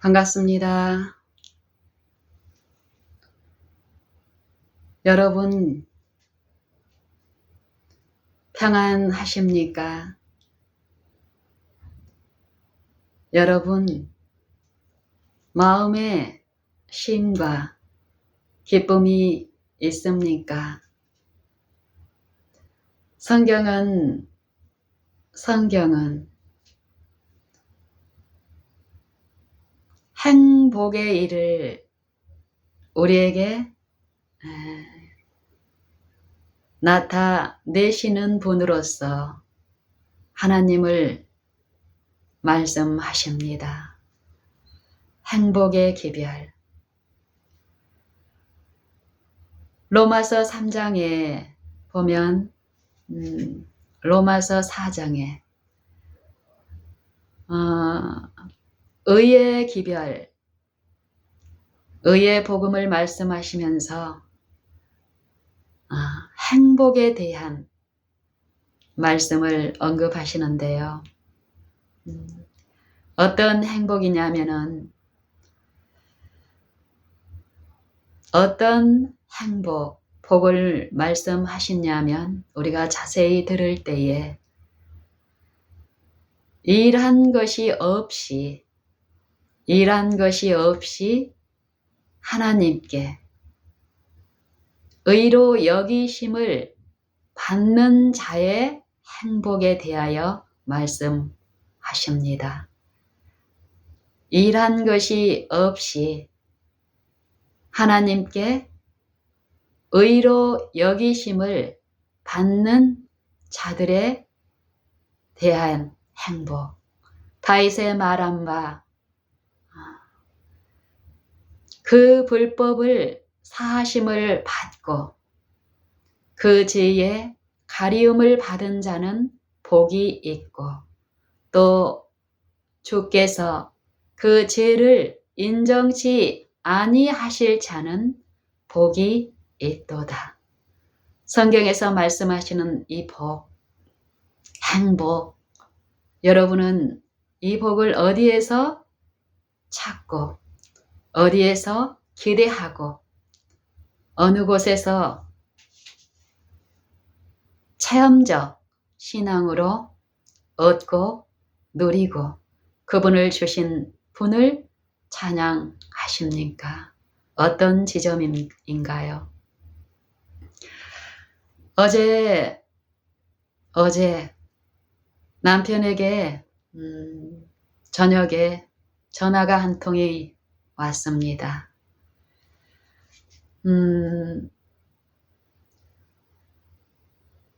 반갑습니다. 여러분 평안하십니까? 여러분 마음에 쉼과 기쁨이 있습니까? 성경은 행복의 일을 우리에게 나타내시는 분으로서 하나님을 말씀하십니다. 행복의 기별. 로마서 3장에 보면 로마서 4장에 의의 기별, 의의 복음을 말씀하시면서 행복에 대한 말씀을 언급하시는데요. 어떤 행복이냐면은 어떤 행복, 복을 말씀하시냐면 우리가 자세히 들을 때에 일한 것이 없이 하나님께 의로 여기심을 받는 자의 행복에 대하여 말씀하십니다. 일한 것이 없이 하나님께 의로 여기심을 받는 자들에 대한 행복. 다윗의 말한 바 그 불법을 사하심을 받고 그 죄에 가리움을 받은 자는 복이 있고 또 주께서 그 죄를 인정치 아니하실 자는 복이 있도다. 성경에서 말씀하시는 이 복, 행복, 여러분은 이 복을 어디에서 찾고 어디에서 기대하고 어느 곳에서 체험적 신앙으로 얻고 누리고 그분을 주신 분을 찬양하십니까? 어떤 지점인가요? 어제 남편에게 저녁에 전화가 한 통이 왔습니다.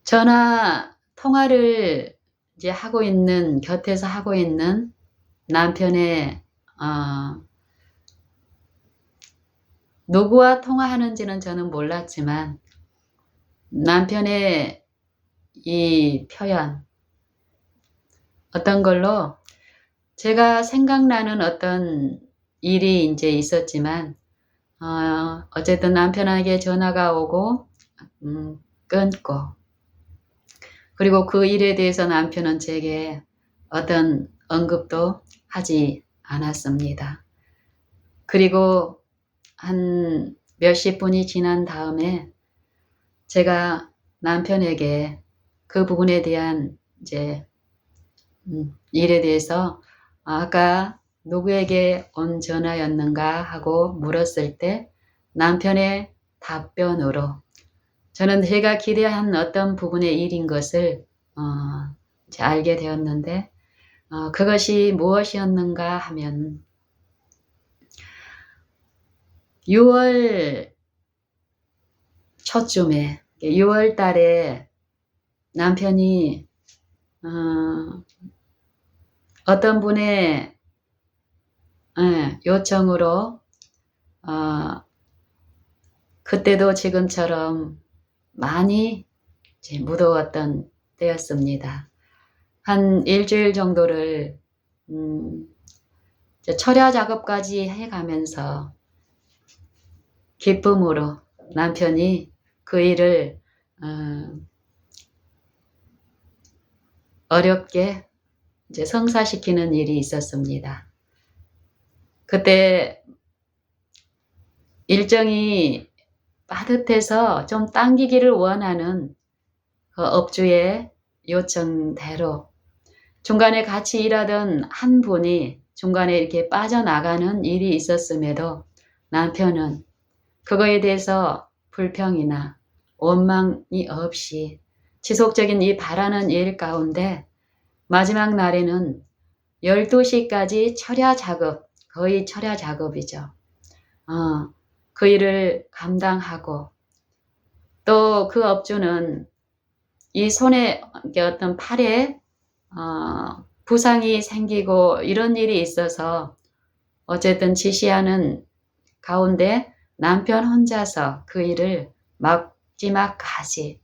전화 통화를 이제 곁에서 하고 있는 남편의 누구와 통화하는지는 저는 몰랐지만 남편의 이 표현 어떤 걸로 제가 생각나는 어떤 일이 이제 있었지만 어쨌든 남편에게 전화가 오고 끊고 그리고 그 일에 대해서 남편은 제게 어떤 언급도 하지 않았습니다. 그리고 한 몇십 분이 지난 다음에 제가 남편에게 그 부분에 대한 이제 일에 대해서 아까 누구에게 온 전화였는가 하고 물었을 때 남편의 답변으로 저는 제가 기대한 어떤 부분의 일인 것을 이제 알게 되었는데 그것이 무엇이었는가 하면 6월 초쯤에 6월 달에 남편이 어떤 분의 요청으로 그때도 지금처럼 많이 이제 무더웠던 때였습니다. 한 일주일 정도를 철야 작업까지 해가면서 기쁨으로 남편이 그 일을 어렵게 이제 성사시키는 일이 있었습니다. 그때 일정이 빠듯해서 좀 당기기를 원하는 그 업주의 요청대로 중간에 같이 일하던 한 분이 중간에 이렇게 빠져나가는 일이 있었음에도 남편은 그거에 대해서 불평이나 원망이 없이 지속적인 이 바라는 일 가운데 마지막 날에는 12시까지 철야 작업, 거의 철야 작업이죠. 그 일을 감당하고 또 그 업주는 이 손에 어떤 팔에 부상이 생기고 이런 일이 있어서 어쨌든 지시하는 가운데 남편 혼자서 그 일을 마지막까지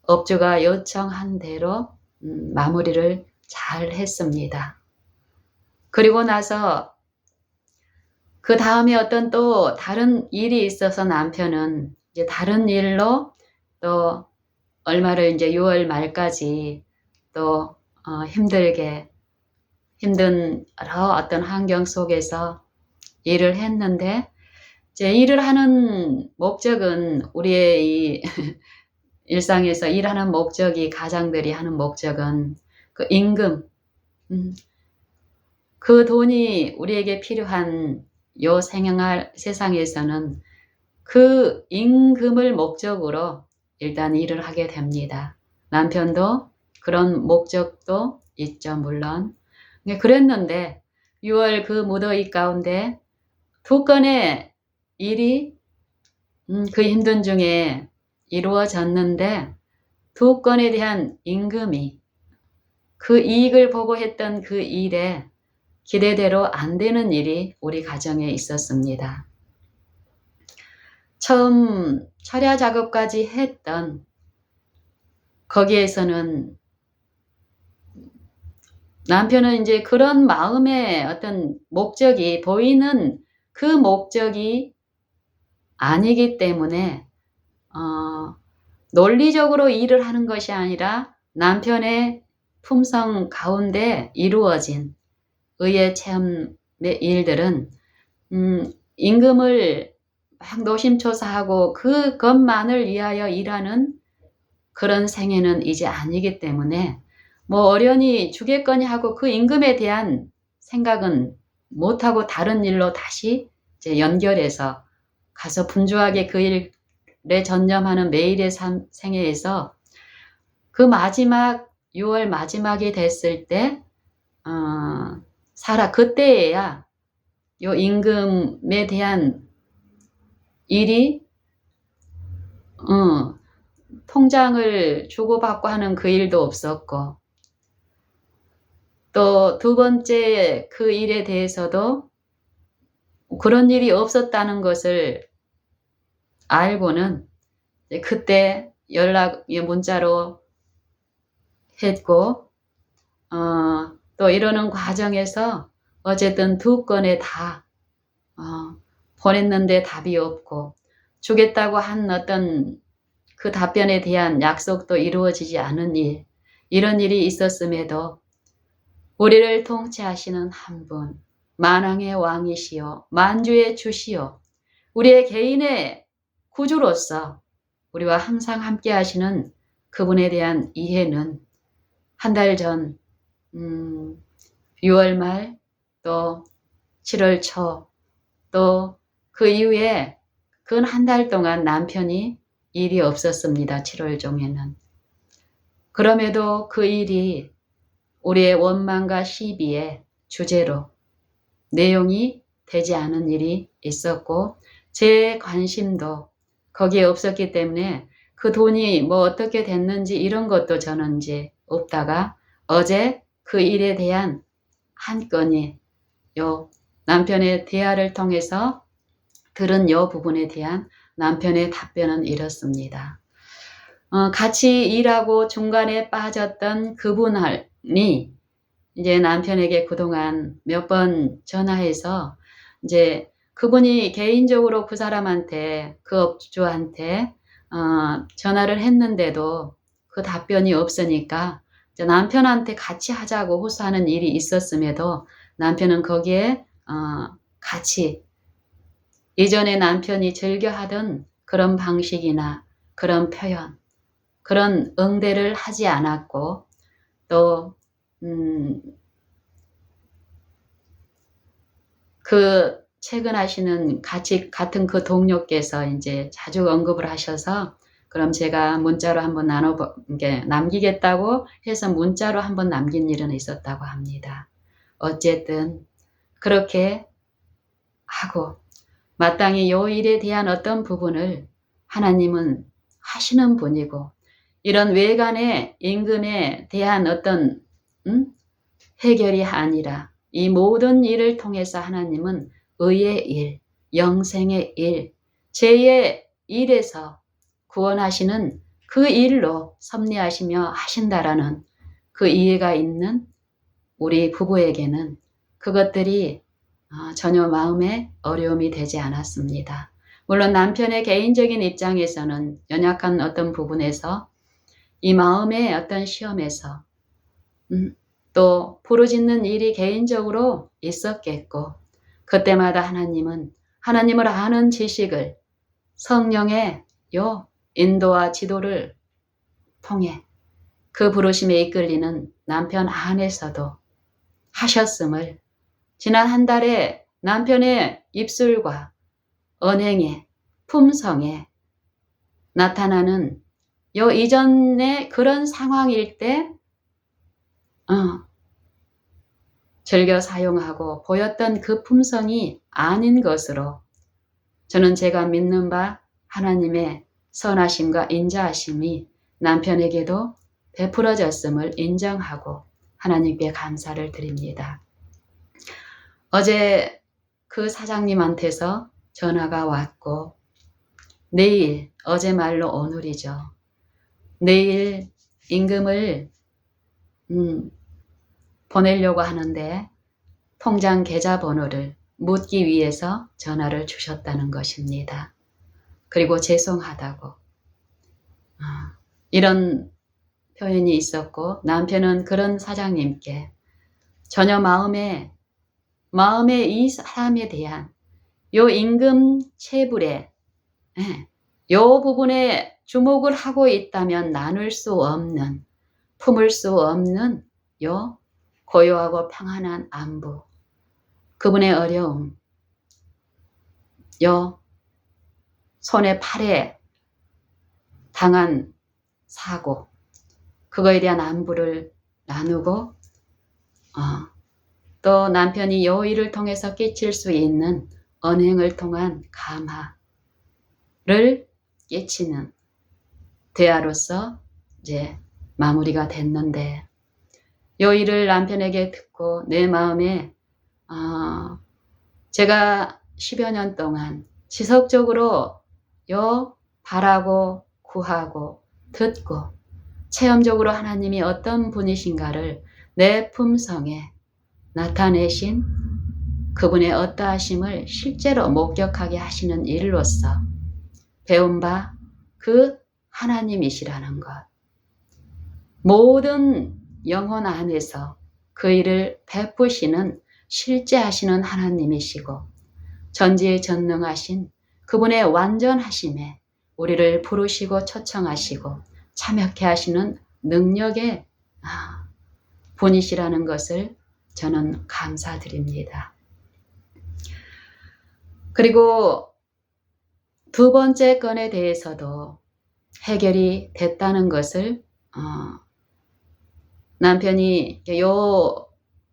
업주가 요청한 대로 마무리를 잘 했습니다. 그리고 나서 그 다음에 어떤 또 다른 일이 있어서 남편은 이제 다른 일로 또 얼마를 이제 6월 말까지 또 힘든 여러 어떤 환경 속에서 일을 했는데 이제 일을 하는 목적은 우리의 이 일상에서 일하는 목적이 가장들이 하는 목적은 그 임금, 그 돈이 우리에게 필요한 요 생활 세상에서는 그 임금을 목적으로 일단 일을 하게 됩니다. 남편도 그런 목적도 있죠, 물론. 그랬는데 6월 그 무더위 가운데 2건의 일이 그 힘든 중에 이루어졌는데 2건에 대한 임금이 그 이익을 보고 했던 그 일에 기대대로 안 되는 일이 우리 가정에 있었습니다. 처음 철야 작업까지 했던 거기에서는 남편은 이제 그런 마음의 어떤 목적이 보이는 그 목적이 아니기 때문에 논리적으로 일을 하는 것이 아니라 남편의 품성 가운데 이루어진 의의 체험의 일들은 임금을 막 노심초사하고 그것만을 위하여 일하는 그런 생애는 이제 아니기 때문에 뭐 어련히 주겠거니 하고 그 임금에 대한 생각은 못하고 다른 일로 다시 이제 연결해서 가서 분주하게 그 일에 전념하는 매일의 생애에서 그 마지막 6월 마지막이 됐을 때 그때에야 요 임금에 대한 일이 통장을 주고받고 하는 그 일도 없었고 또 2번째 그 일에 대해서도 그런 일이 없었다는 것을 알고는 그때 문자로 했고 또 이러는 과정에서 어쨌든 2건에 다 보냈는데 답이 없고 주겠다고 한 어떤 그 답변에 대한 약속도 이루어지지 않은 일, 이런 일이 있었음에도 우리를 통치하시는 한 분, 만왕의 왕이시여 만주의 주시여 우리의 개인의 구주로서 우리와 항상 함께 하시는 그분에 대한 이해는 한 달 전 6월 말 또 7월 초 또 그 이후에 근 한 달 동안 남편이 일이 없었습니다. 7월 중에는. 그럼에도 그 일이 우리의 원망과 시비의 주제로 내용이 되지 않은 일이 있었고 제 관심도 거기에 없었기 때문에 그 돈이 뭐 어떻게 됐는지 이런 것도 저는 이제 없다가 어제 그 일에 대한 한 건이 요 남편의 대화를 통해서 들은 요 부분에 대한 남편의 답변은 이렇습니다. 같이 일하고 중간에 빠졌던 그분이 이제 남편에게 그동안 몇 번 전화해서 이제 그분이 개인적으로 그 사람한테 그 업주한테 전화를 했는데도 그 답변이 없으니까 이제 남편한테 같이 하자고 호소하는 일이 있었음에도 남편은 거기에 같이 이전에 남편이 즐겨하던 그런 방식이나 그런 표현, 그런 응대를 하지 않았고 또 그 최근 하시는 같은 그 동료께서 이제 자주 언급을 하셔서 그럼 제가 문자로 한번 남기겠다고 해서 문자로 한번 남긴 일은 있었다고 합니다. 어쨌든 그렇게 하고 마땅히 요 일에 대한 어떤 부분을 하나님은 하시는 분이고 이런 외간의 임금에 대한 어떤 해결이 아니라 이 모든 일을 통해서 하나님은 의의 일, 영생의 일, 죄의 일에서 구원하시는 그 일로 섭리하시며 하신다라는 그 이해가 있는 우리 부부에게는 그것들이 전혀 마음에 어려움이 되지 않았습니다. 물론 남편의 개인적인 입장에서는 연약한 어떤 부분에서 이 마음의 어떤 시험에서 또 부르짖는 일이 개인적으로 있었겠고 그때마다 하나님은 하나님을 아는 지식을 성령의 인도와 지도를 통해 그 부르심에 이끌리는 남편 안에서도 하셨음을 지난 한 달에 남편의 입술과 언행에 품성에 나타나는 이전의 그런 상황일 때 즐겨 사용하고 보였던 그 품성이 아닌 것으로 저는 제가 믿는 바 하나님의 선하심과 인자하심이 남편에게도 베풀어졌음을 인정하고 하나님께 감사를 드립니다. 어제 그 사장님한테서 전화가 왔고 내일, 어제 말로 오늘이죠. 내일 임금을 보내려고 하는데 통장 계좌번호를 묻기 위해서 전화를 주셨다는 것입니다. 그리고 죄송하다고 이런 표현이 있었고 남편은 그런 사장님께 전혀 마음에 이 사람에 대한 요 임금 체불에 요 부분에 주목을 하고 있다면 나눌 수 없는 품을 수 없는 요 고요하고 평안한 안부 그분의 어려움 요 손에 팔에 당한 사고 그거에 대한 안부를 나누고 또 남편이 요 일을 통해서 끼칠 수 있는 언행을 통한 감화를 끼치는 대화로서 이제 마무리가 됐는데 요 일을 남편에게 듣고 내 마음에 제가 10여 년 동안 지속적으로 바라고 구하고 듣고 체험적으로 하나님이 어떤 분이신가를 내 품성에 나타내신 그분의 어떠하심을 실제로 목격하게 하시는 일로서 배운 바 그 하나님이시라는 것. 모든 영혼 안에서 그 일을 베푸시는 실제 하시는 하나님이시고 전지전능하신 그분의 완전하심에 우리를 부르시고 초청하시고 참여케 하시는 능력의 분이시라는 것을 저는 감사드립니다. 그리고 두 번째 건에 대해서도 해결이 됐다는 것을 남편이 요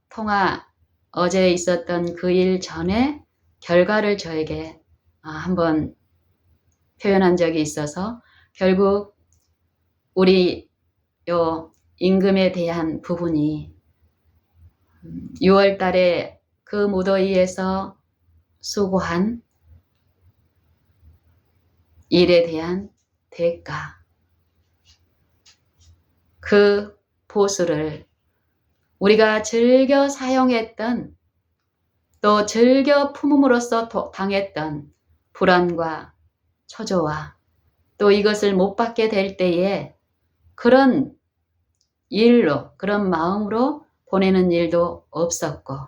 통화 어제 있었던 그 일 전에 결과를 저에게 한번 표현한 적이 있어서 결국 우리 요 임금에 대한 부분이 6월 달에 그 무더위에서 수고한 일에 대한 대가 그 보수를 우리가 즐겨 사용했던 또 즐겨 품음으로써 당했던 불안과 초조와 또 이것을 못 받게 될 때에 그런 일로 그런 마음으로 보내는 일도 없었고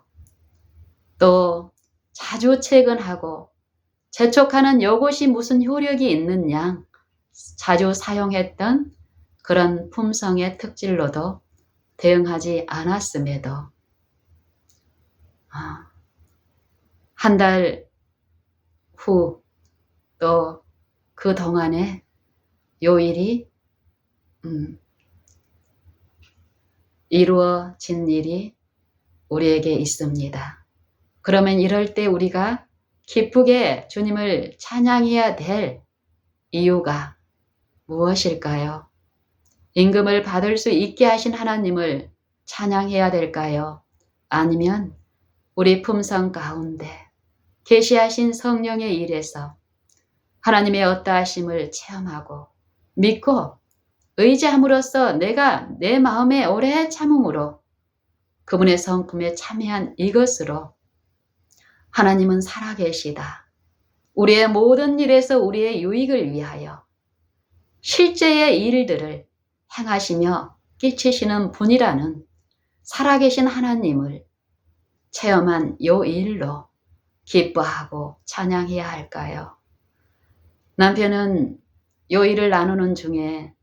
또 자주 채근하고 재촉하는 요것이 무슨 효력이 있는 양 자주 사용했던 그런 품성의 특질로도 대응하지 않았음에도 한 달 후 또 그 동안에 요일이 이루어진 일이 우리에게 있습니다. 그러면 이럴 때 우리가 기쁘게 주님을 찬양해야 될 이유가 무엇일까요? 임금을 받을 수 있게 하신 하나님을 찬양해야 될까요? 아니면 우리 품성 가운데 계시하신 성령의 일에서 하나님의 어떠하심을 체험하고 믿고 의지함으로써 내가 내 마음에 오래 참음으로 그분의 성품에 참여한 이것으로 하나님은 살아계시다. 우리의 모든 일에서 우리의 유익을 위하여 실제의 일들을 행하시며 끼치시는 분이라는 살아계신 하나님을 체험한 요 일로 기뻐하고 찬양해야 할까요? 남편은 요 일을 나누는 중에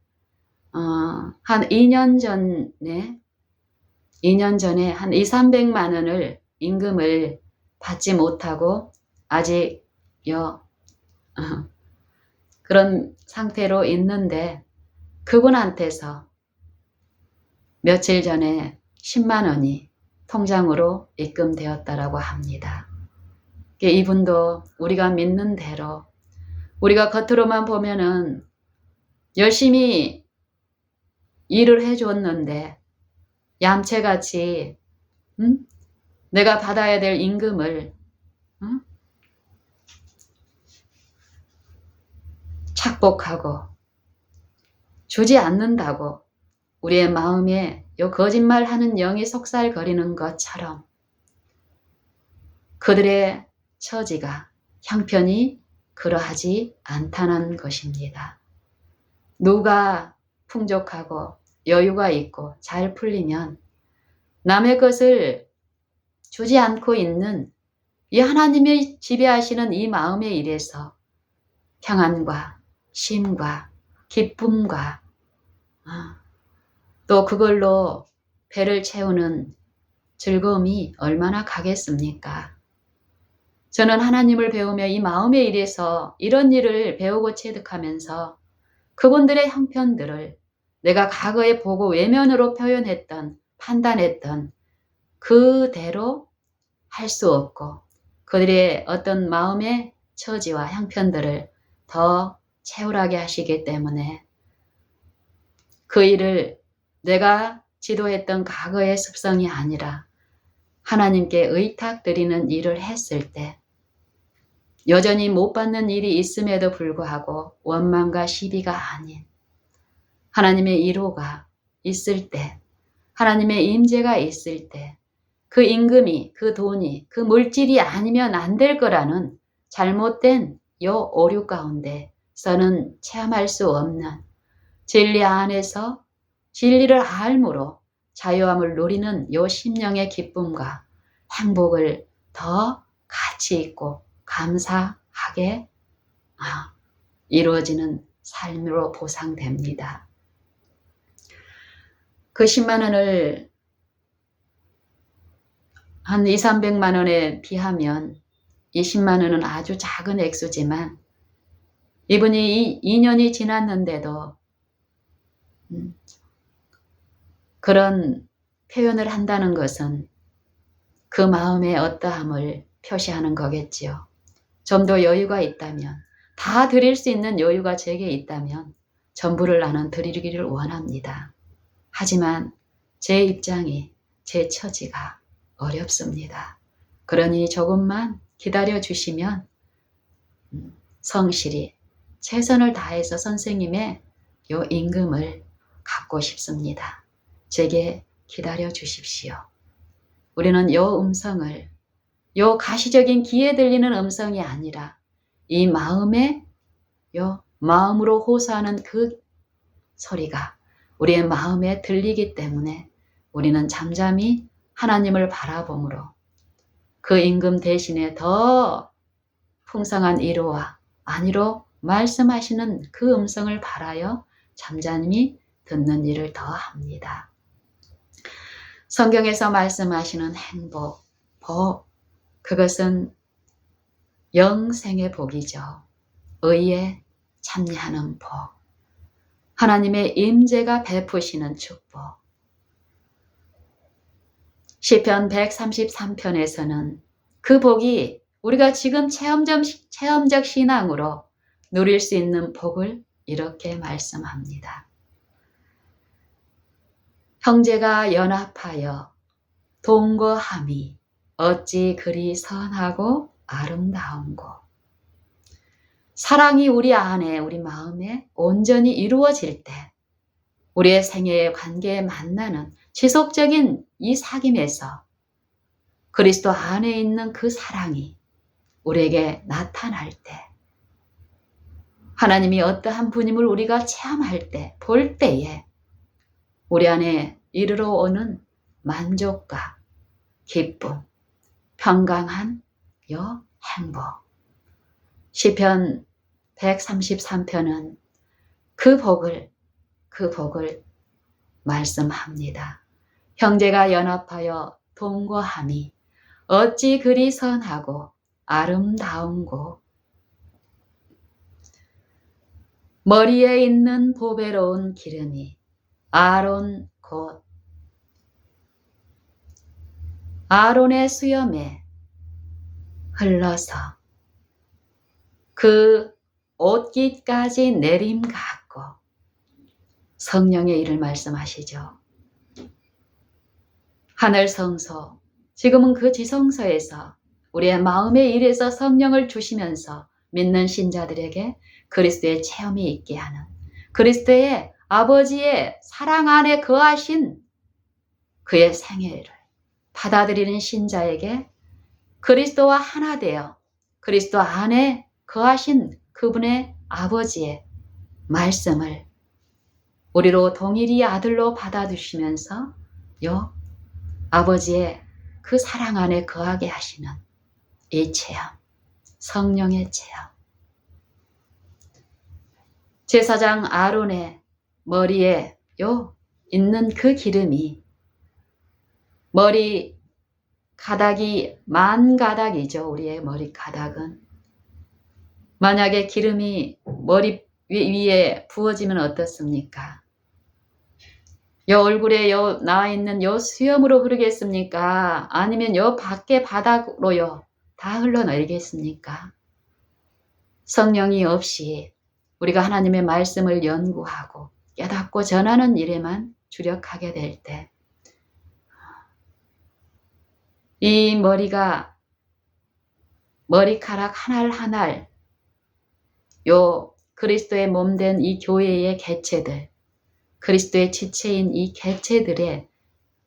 한 2년 전에 한 200~300만 원을 임금을 받지 못하고 아직 그런 상태로 있는데 그분한테서 며칠 전에 10만 원이 통장으로 입금되었다라고 합니다. 이분도 우리가 믿는 대로 우리가 겉으로만 보면은 열심히 일을 해줬는데 얌체같이 내가 받아야 될 임금을 착복하고 주지 않는다고 우리의 마음에 요 거짓말하는 영이 속살거리는 것처럼 그들의 처지가 형편이 그러하지 않다는 것입니다. 누가 풍족하고 여유가 있고 잘 풀리면 남의 것을 주지 않고 있는 이 하나님의 지배하시는 이 마음의 일에서 평안과 쉼과 기쁨과 또 그걸로 배를 채우는 즐거움이 얼마나 가겠습니까? 저는 하나님을 배우며 이 마음의 일에서 이런 일을 배우고 체득하면서 그분들의 형편들을 내가 과거에 보고 외면으로 표현했던 판단했던 그대로 할 수 없고 그들의 어떤 마음의 처지와 형편들을 더 채울하게 하시기 때문에 그 일을 내가 지도했던 과거의 습성이 아니라 하나님께 의탁드리는 일을 했을 때 여전히 못 받는 일이 있음에도 불구하고 원망과 시비가 아닌 하나님의 위로가 있을 때 하나님의 임재가 있을 때 그 임금이 그 돈이 그 물질이 아니면 안 될 거라는 잘못된 요 오류 가운데서는 체험할 수 없는 진리 안에서 진리를 알므로 자유함을 누리는 요 심령의 기쁨과 행복을 더 가치 있고 감사하게 이루어지는 삶으로 보상됩니다. 그 10만 원을 한 200~300만 원에 비하면 20만 원은 아주 작은 액수지만 이분이 2년이 지났는데도 그런 표현을 한다는 것은 그 마음의 어떠함을 표시하는 거겠지요. 좀 더 여유가 있다면 다 드릴 수 있는 여유가 제게 있다면 전부를 나는 드리기를 원합니다. 하지만 제 입장이 제 처지가 어렵습니다. 그러니 조금만 기다려 주시면 성실히 최선을 다해서 선생님의 요 임금을 갚고 싶습니다. 제게 기다려 주십시오. 우리는 요 음성을 요 가시적인 귀에 들리는 음성이 아니라 이 마음에 요 마음으로 호소하는 그 소리가 우리의 마음에 들리기 때문에 우리는 잠잠히 하나님을 바라봄으로 그 임금 대신에 더 풍성한 위로와 안위로 말씀하시는 그 음성을 바라여 잠잠히 듣는 일을 더합니다. 성경에서 말씀하시는 행복, 복, 그것은 영생의 복이죠. 의에 참여하는 복, 하나님의 임재가 베푸시는 축복. 시편 133편에서는 그 복이 우리가 지금 체험적 신앙으로 누릴 수 있는 복을 이렇게 말씀합니다. 형제가 연합하여 동거함이 어찌 그리 선하고 아름다운고. 사랑이 우리 안에, 우리 마음에 온전히 이루어질 때 우리의 생애의 관계에 만나는 지속적인 이 사귐에서 그리스도 안에 있는 그 사랑이 우리에게 나타날 때, 하나님이 어떠한 분임을 우리가 체험할 때, 볼 때에 우리 안에 이르러 오는 만족과 기쁨, 평강한 행복. 시편 133편은 그 복을 말씀합니다. 형제가 연합하여 동거함이 어찌 그리 선하고 아름다운고. 머리에 있는 보배로운 기름이 아론 곧 아론의 수염에 흘러서 그 옷깃까지 내림 같고. 성령의 일을 말씀하시죠. 하늘 성소, 지금은 그 지성소에서 우리의 마음의 일에서 성령을 주시면서 믿는 신자들에게 그리스도의 체험이 있게 하는, 그리스도의 아버지의 사랑 안에 거하신 그의 생애를 받아들이는 신자에게 그리스도와 하나 되어 그리스도 안에 거하신 그분의 아버지의 말씀을 우리로 동일히 아들로 받아주시면서 아버지의 그 사랑 안에 거하게 하시는 이 체험, 성령의 체험. 제사장 아론의 머리에 있는 그 기름이, 머리 가닥이 10,000가닥이죠. 우리의 머리 가닥은. 만약에 기름이 머리 위에 부어지면 어떻습니까? 얼굴에 나와 있는 수염으로 흐르겠습니까? 아니면 밖에 바닥으로요 다 흘러내리겠습니까? 성령이 없이 우리가 하나님의 말씀을 연구하고 깨닫고 전하는 일에만 주력하게 될 때, 이 머리카락 하날 하날 그리스도의 몸된 이 교회의 개체들, 그리스도의 지체인 이 개체들의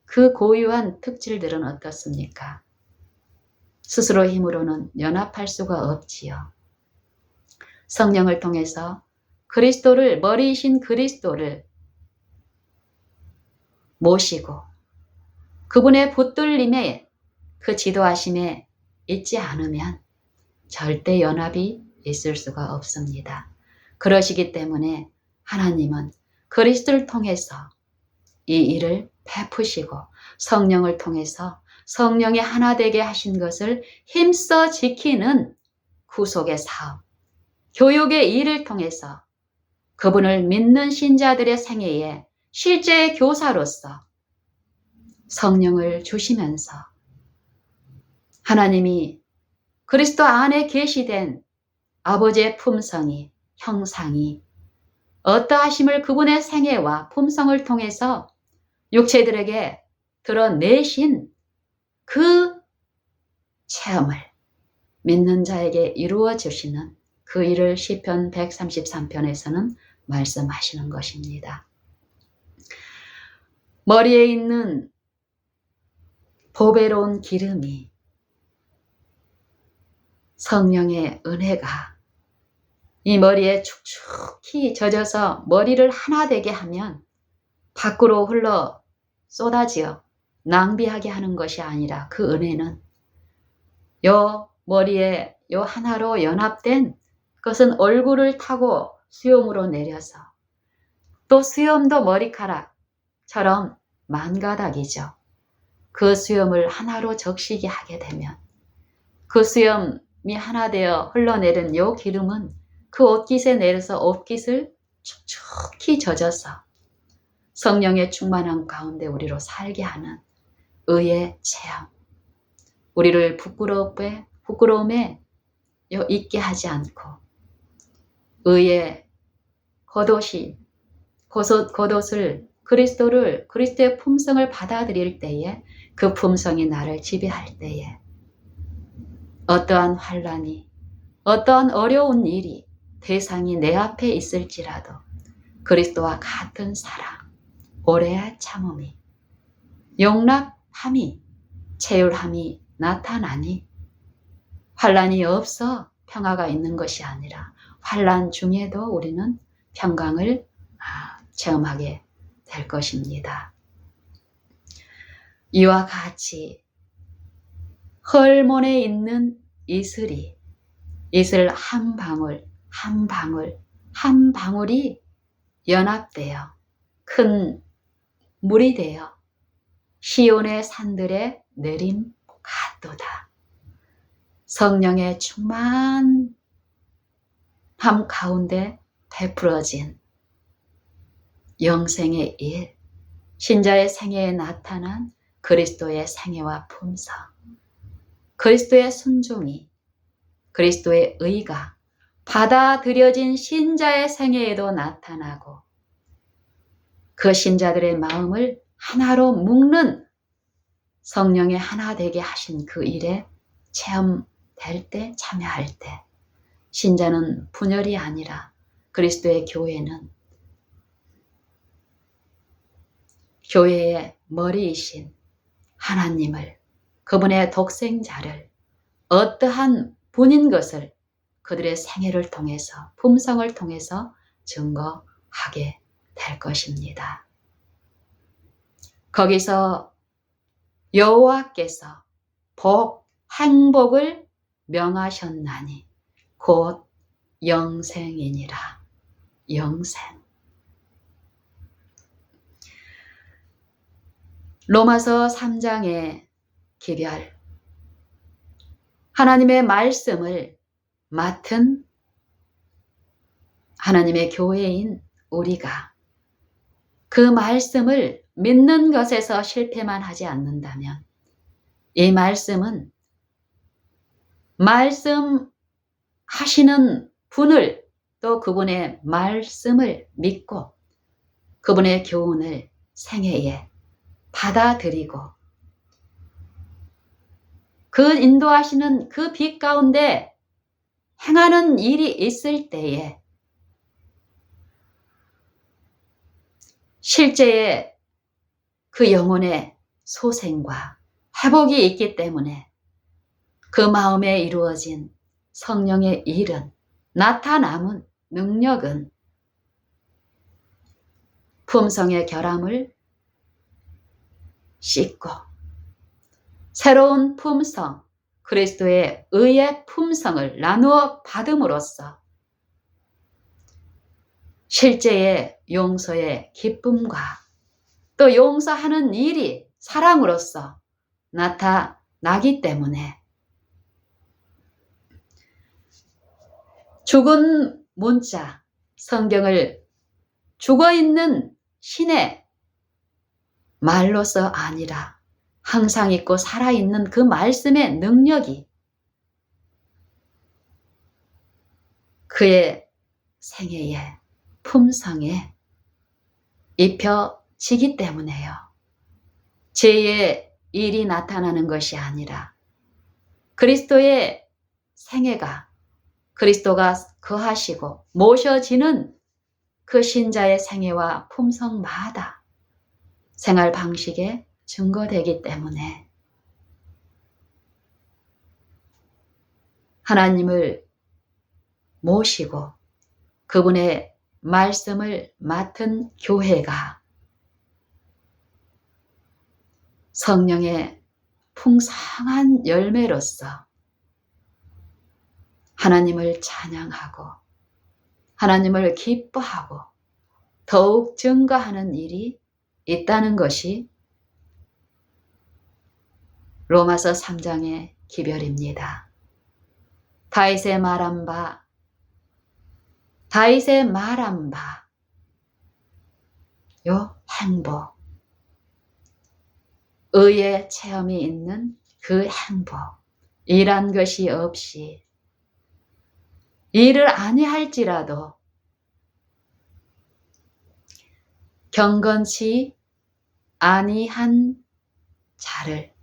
그 고유한 특질들은 어떻습니까? 스스로 힘으로는 연합할 수가 없지요. 성령을 통해서 머리이신 그리스도를 모시고 그분의 붙들림에, 그 지도하심에 있지 않으면 절대 연합이 있을 수가 없습니다. 그러시기 때문에 하나님은 그리스도를 통해서 이 일을 베푸시고 성령을 통해서 성령의 하나 되게 하신 것을 힘써 지키는 구속의 사업, 교육의 일을 통해서 그분을 믿는 신자들의 생애에 실제의 교사로서 성령을 주시면서 하나님이 그리스도 안에 계시된 아버지의 품성이, 형상이 어떠하심을 그분의 생애와 품성을 통해서 육체들에게 드러내신 그 체험을 믿는 자에게 이루어 주시는 그 일을 시편 133편에서는 말씀하시는 것입니다. 머리에 있는 보배로운 기름이, 성령의 은혜가 이 머리에 축축히 젖어서 머리를 하나 되게 하면 밖으로 흘러 쏟아지어 낭비하게 하는 것이 아니라, 그 은혜는 요 머리에 요 하나로 연합된 그것은 얼굴을 타고 수염으로 내려서 또 수염도 머리카락처럼 만가닥이죠. 그 수염을 하나로 적시게 하게 되면 그 수염이 하나 되어 흘러내린 요 기름은 그 옷깃에 내려서 옷깃을 축축히 젖어서 성령의 충만함 가운데 우리로 살게 하는 의의 체험. 우리를 부끄러움에 있게 하지 않고 의의 겉옷을 그리스도의 품성을 받아들일 때에 그 품성이 나를 지배할 때에 어떠한 환난이 어떠한 어려운 일이 대상이 내 앞에 있을지라도 그리스도와 같은 사랑, 오래 참음이, 용납함이, 체휼함이 나타나니 환난이 없어 평화가 있는 것이 아니라 환난 중에도 우리는 평강을 체험하게 될 것입니다. 이와 같이 헐몬에 있는 이슬 한 방울이 연합되어 큰 물이 되어 시온의 산들에 내림 같도다. 성령의 충만함 가운데 베풀어진 영생의 일, 신자의 생애에 나타난 그리스도의 생애와 품성, 그리스도의 순종이, 그리스도의 의가 받아들여진 신자의 생애에도 나타나고 그 신자들의 마음을 하나로 묶는 성령의 하나 되게 하신 그 일에 체험될 때, 참여할 때 신자는 분열이 아니라 그리스도의 교회의 머리이신 하나님을, 그분의 독생자를 어떠한 분인 것을 그들의 생애를 통해서, 품성을 통해서 증거하게 될 것입니다. 거기서 여호와께서 행복을 명하셨나니 곧 영생이니라. 영생. 로마서 3장의 기별. 하나님의 말씀을 맡은 하나님의 교회인 우리가 그 말씀을 믿는 것에서 실패만 하지 않는다면 이 말씀은 말씀하시는 분을 또 그분의 말씀을 믿고 그분의 교훈을 생애에 받아들이고 그 인도하시는 그 빛 가운데 행하는 일이 있을 때에 실제의 그 영혼의 소생과 회복이 있기 때문에 그 마음에 이루어진 성령의 일은, 나타남은, 능력은 품성의 결함을 씻고 새로운 품성, 그리스도의 의의 품성을 나누어 받음으로써 실제의 용서의 기쁨과 또 용서하는 일이 사랑으로서 나타나기 때문에 죽은 문자, 성경을 죽어있는 신의 말로서 아니라 항상 있고 살아있는 그 말씀의 능력이 그의 생애에 품성에 입혀지기 때문에요. 죄의 일이 나타나는 것이 아니라 그리스도의 생애가, 그리스도가 거하시고 모셔지는 그 신자의 생애와 품성마다 생활 방식에 증거되기 때문에 하나님을 모시고 그분의 말씀을 맡은 교회가 성령의 풍성한 열매로서 하나님을 찬양하고 하나님을 기뻐하고 더욱 증거하는 일이 있다는 것이 로마서 3장의 기별입니다. 다윗의 말한 바, 요 행복, 의의 체험이 있는 그 행복, 일한 것이 없이 일을 아니할지라도 경건치 아니한 자를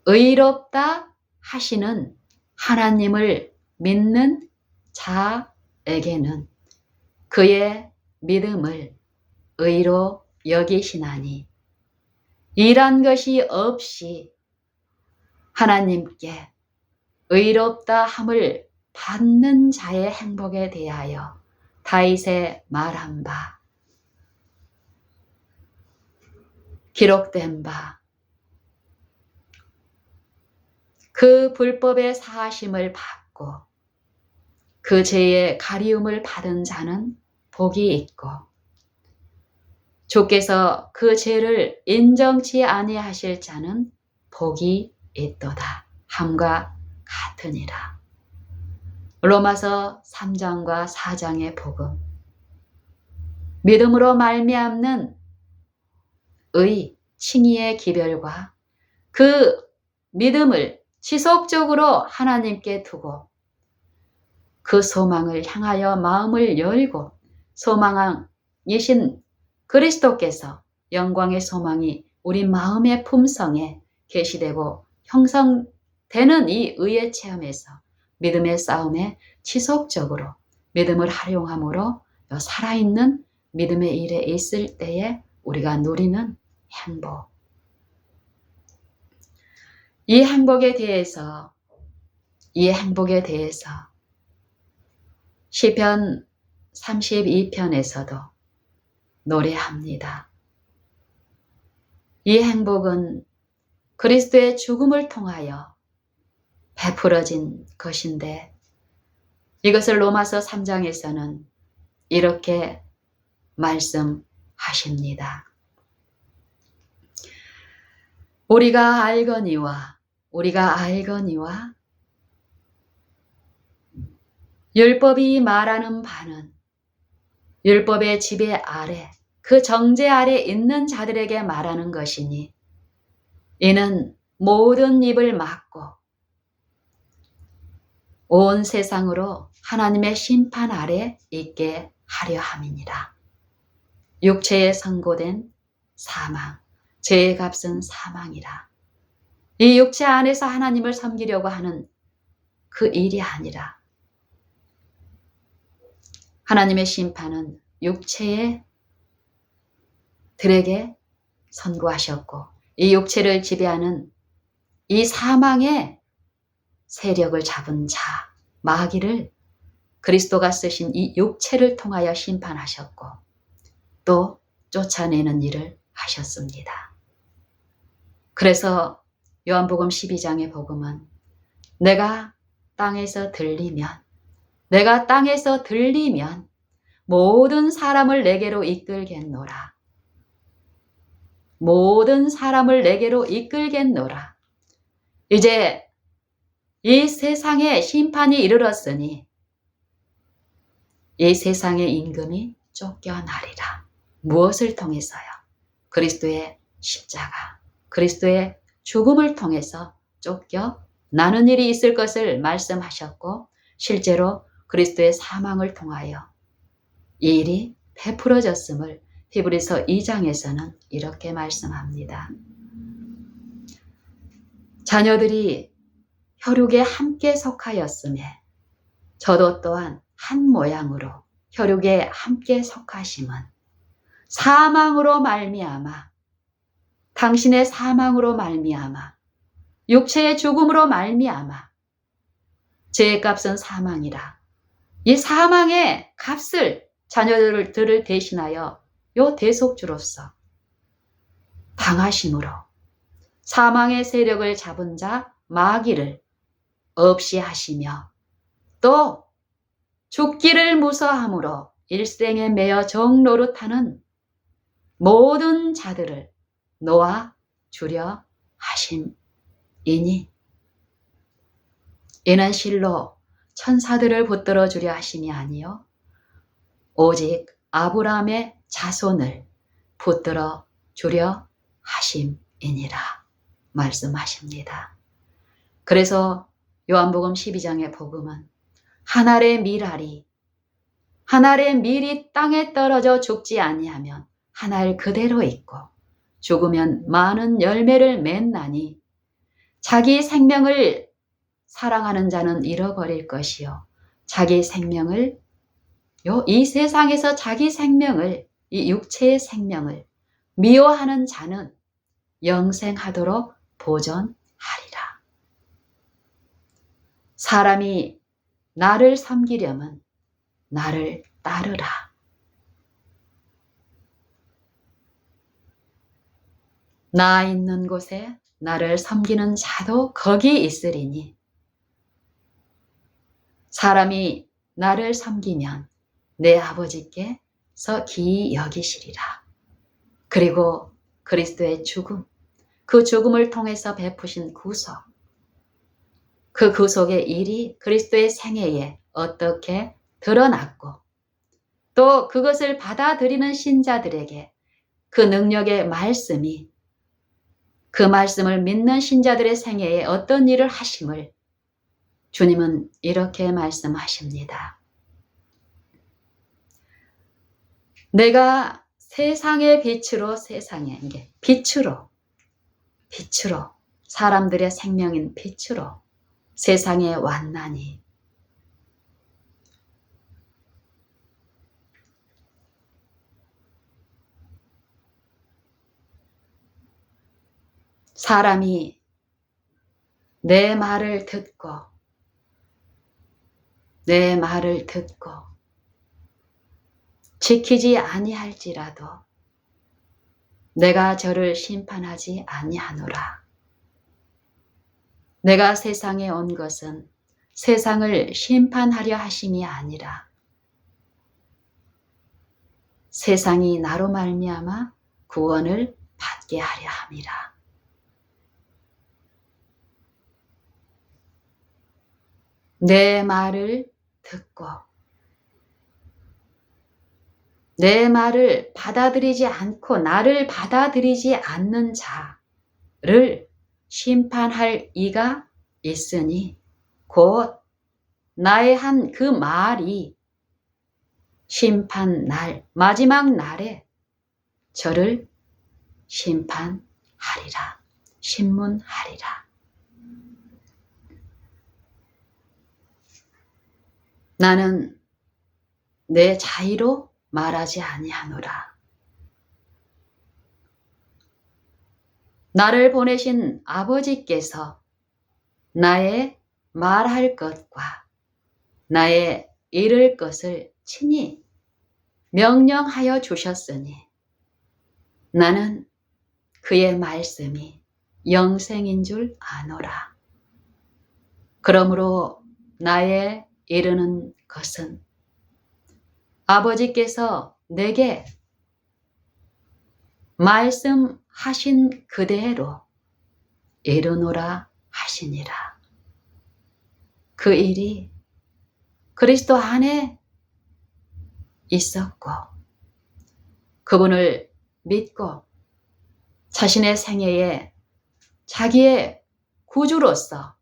의롭다 하시는 하나님을 믿는 자에게는 그의 믿음을 의로 여기시나니 일한 것이 없이 하나님께 의롭다 함을 받는 자의 행복에 대하여 다윗의 말한 바, 기록된 바, 그 불법의 사하심을 받고 그 죄의 가리움을 받은 자는 복이 있고 주께서 그 죄를 인정치 아니하실 자는 복이 있도다 함과 같으니라. 로마서 3장과 4장의 복음, 믿음으로 말미암는 의, 칭의의 기별과 그 믿음을 지속적으로 하나님께 두고 그 소망을 향하여 마음을 열고 소망이신 그리스도께서 영광의 소망이 우리 마음의 품성에 계시되고 형성되는 이 의의 체험에서 믿음의 싸움에 지속적으로 믿음을 활용함으로 살아있는 믿음의 일에 있을 때에 우리가 누리는 행복. 이 행복에 대해서 시편 32편에서도 노래합니다. 이 행복은 그리스도의 죽음을 통하여 베풀어진 것인데 이것을 로마서 3장에서는 이렇게 말씀하십니다. 우리가 알거니와 율법이 말하는 바는 율법의 지배 아래 그 정죄 아래 있는 자들에게 말하는 것이니 이는 모든 입을 막고 온 세상으로 하나님의 심판 아래 있게 하려 함이니라. 육체에 선고된 사망, 죄의 값은 사망이라. 이 육체 안에서 하나님을 섬기려고 하는 그 일이 아니라 하나님의 심판은 육체의 들에게 선고하셨고 이 육체를 지배하는 이 사망의 세력을 잡은 자, 마귀를 그리스도가 쓰신 이 육체를 통하여 심판하셨고 또 쫓아내는 일을 하셨습니다. 그래서 요한복음 12장의 복음은 내가 땅에서 들리면 모든 사람을 내게로 이끌겠노라. 모든 사람을 내게로 이끌겠노라. 이제 이 세상에 심판이 이르렀으니 이 세상의 임금이 쫓겨나리라. 무엇을 통해서요? 그리스도의 십자가, 그리스도의 죽음을 통해서 쫓겨나는 일이 있을 것을 말씀하셨고 실제로 그리스도의 사망을 통하여 이 일이 베풀어졌음을 히브리서 2장에서는 이렇게 말씀합니다. 자녀들이 혈육에 함께 속하였음에 저도 또한 한 모양으로 혈육에 함께 속하심은 사망으로 말미암아 당신의 사망으로 말미암아 육체의 죽음으로 말미암아 죄의 값은 사망이라. 이 사망의 값을 자녀들을 대신하여 요 대속주로서 당하심으로 사망의 세력을 잡은 자 마귀를 없이 하시며 또 죽기를 무서함으로 일생에 매여 정노릇하는 모든 자들을 놓아 주려 하심이니 이는 실로 천사들을 붙들어 주려 하심이 아니요 오직 아브라함의 자손을 붙들어 주려 하심이니라 말씀하십니다. 그래서 요한복음 12장의 복음은 한 알의 밀알이 땅에 떨어져 죽지 아니하면 한 알 그대로 있고 죽으면 많은 열매를 맺나니 자기 생명을 사랑하는 자는 잃어버릴 것이요 자기 생명을 이 세상에서 자기 생명을 이 육체의 생명을 미워하는 자는 영생하도록 보존하리라. 사람이 나를 섬기려면 나를 따르라. 나 있는 곳에 나를 섬기는 자도 거기 있으리니 사람이 나를 섬기면 내 아버지께서 기이 여기시리라. 그리고 그리스도의 죽음, 그 죽음을 통해서 베푸신 구속, 그 구속의 일이 그리스도의 생애에 어떻게 드러났고 또 그것을 받아들이는 신자들에게 그 능력의 말씀이 그 말씀을 믿는 신자들의 생애에 어떤 일을 하심을 주님은 이렇게 말씀하십니다. 내가 세상의 빛으로 빛으로 사람들의 생명인 빛으로 세상에 왔나니 사람이 내 말을 듣고 지키지 아니할지라도 내가 저를 심판하지 아니하노라. 내가 세상에 온 것은 세상을 심판하려 하심이 아니라 세상이 나로 말미암아 구원을 받게 하려 함이라. 내 말을 듣고 내 말을 받아들이지 않고 나를 받아들이지 않는 자를 심판할 이가 있으니 곧 나의 한 그 말이 심판 날, 마지막 날에 저를 심판하리라, 심문하리라. 나는 내 자의로 말하지 아니하노라. 나를 보내신 아버지께서 나의 말할 것과 나의 이를 것을 친히 명령하여 주셨으니 나는 그의 말씀이 영생인 줄 아노라. 그러므로 나의 이르는 것은 아버지께서 내게 말씀하신 그대로 이르노라 하시니라. 그 일이 그리스도 안에 있었고 그분을 믿고 자신의 생애에 자기의 구주로서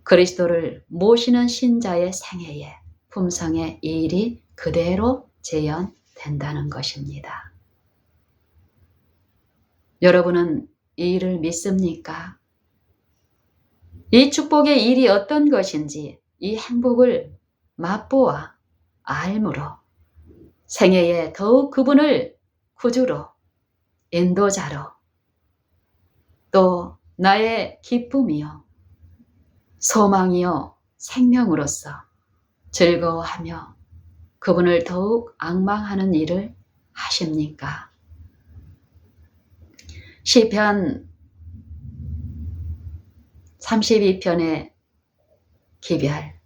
그리스도를 모시는 신자의 생애에 품성의 이 일이 그대로 재현된다는 것입니다. 여러분은 이 일을 믿습니까? 이 축복의 일이 어떤 것인지 이 행복을 맛보아 알므로 생애에 더욱 그분을 구주로, 인도자로, 또 나의 기쁨이요, 소망이요, 생명으로서 즐거워하며 그분을 더욱 앙망하는 일을 하십니까? 시편 32편에 기별.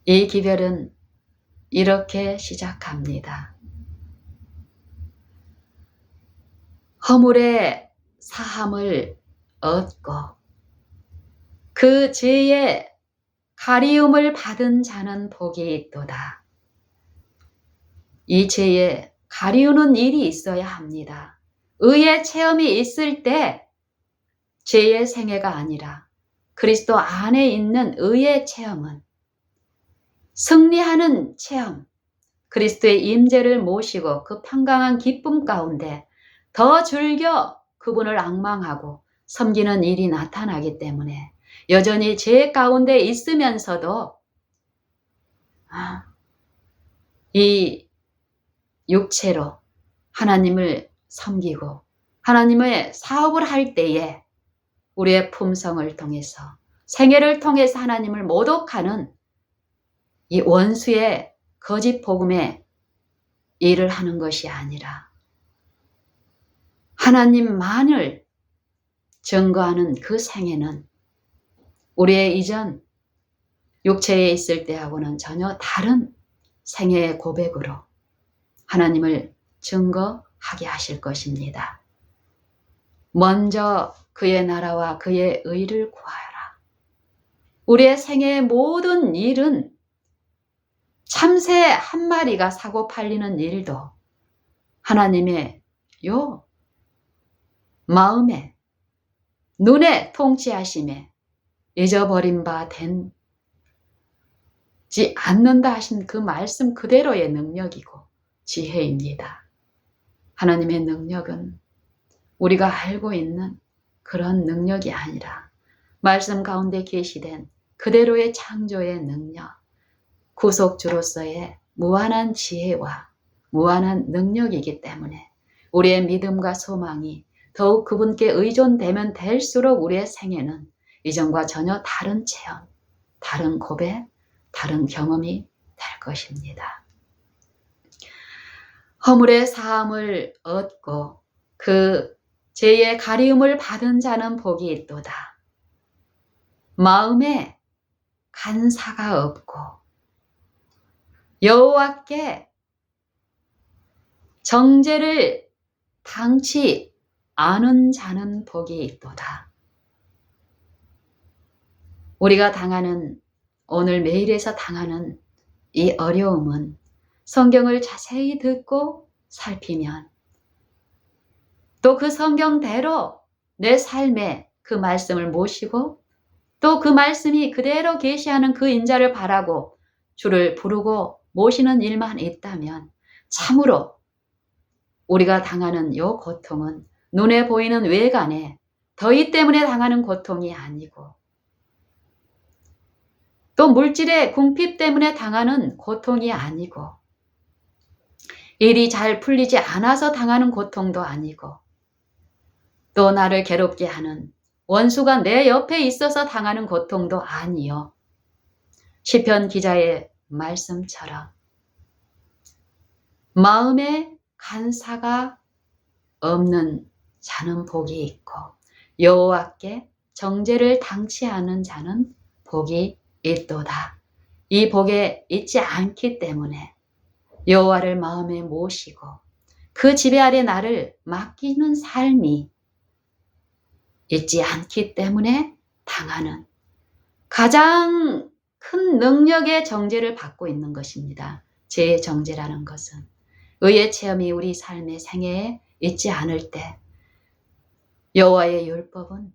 이 기별은 이렇게 시작합니다. 허물의 사함을 얻고 그 죄의 가리움을 받은 자는 복이 있도다. 이 죄에 가리우는 일이 있어야 합니다. 의의 체험이 있을 때 죄의 생애가 아니라 그리스도 안에 있는 의의 체험은 승리하는 체험, 그리스도의 임재를 모시고 그 평강한 기쁨 가운데 더 즐겨 그분을 앙망하고 섬기는 일이 나타나기 때문에 여전히 죄 가운데 있으면서도 이 육체로 하나님을 섬기고 하나님의 사업을 할 때에 우리의 품성을 통해서 생애를 통해서 하나님을 모독하는 이 원수의 거짓 복음의 일을 하는 것이 아니라 하나님만을 증거하는 그 생애는 우리의 이전 육체에 있을 때하고는 전혀 다른 생애의 고백으로 하나님을 증거하게 하실 것입니다. 먼저 그의 나라와 그의 의를 구하여라. 우리의 생애의 모든 일은 참새 한 마리가 사고 팔리는 일도 하나님의 요 마음에 눈에 통치하심에 잊어버린 바 된지 않는다 하신 그 말씀 그대로의 능력이고 지혜입니다. 하나님의 능력은 우리가 알고 있는 그런 능력이 아니라 말씀 가운데 계시된 그대로의 창조의 능력, 구속주로서의 무한한 지혜와 무한한 능력이기 때문에 우리의 믿음과 소망이 더욱 그분께 의존되면 될수록 우리의 생애는 이전과 전혀 다른 체험, 다른 고백, 다른 경험이 될 것입니다. 허물의 사함을 얻고 그 죄의 가리움을 받은 자는 복이 있도다. 마음에 간사가 없고 여호와께 정죄를 당치 않은 자는 복이 있도다. 우리가 당하는 오늘 매일에서 당하는 이 어려움은 성경을 자세히 듣고 살피면 또 그 성경대로 내 삶에 그 말씀을 모시고 또 그 말씀이 그대로 계시하는 그 인자를 바라고 주를 부르고 모시는 일만 있다면 참으로 우리가 당하는 이 고통은 눈에 보이는 외관의 더위 때문에 당하는 고통이 아니고 또 물질의 궁핍 때문에 당하는 고통이 아니고 일이 잘 풀리지 않아서 당하는 고통도 아니고 또 나를 괴롭게 하는 원수가 내 옆에 있어서 당하는 고통도 아니요. 시편 기자의 말씀처럼 마음에 간사가 없는 자는 복이 있고 여호와께 정죄를 당치 않은 자는 복이 있도다. 이 복에 있지 않기 때문에 여호와를 마음에 모시고 그 지배 아래 나를 맡기는 삶이 있지 않기 때문에 당하는 가장 큰 능력의 정죄를 받고 있는 것입니다. 죄의 정죄라는 것은 의의 체험이 우리 삶의 생애에 있지 않을 때 여호와의 율법은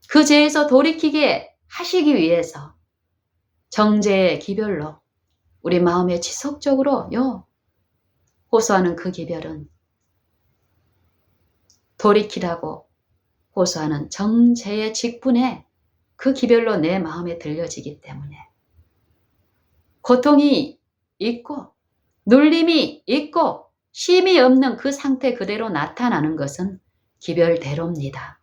그 죄에서 돌이키게 하시기 위해서 정죄의 기별로 우리 마음에 지속적으로 호소하는 그 기별은 돌이키라고 호소하는 정죄의 직분에 그 기별로 내 마음에 들려지기 때문에 고통이 있고 눌림이 있고 쉼이 없는 그 상태 그대로 나타나는 것은 기별대로입니다.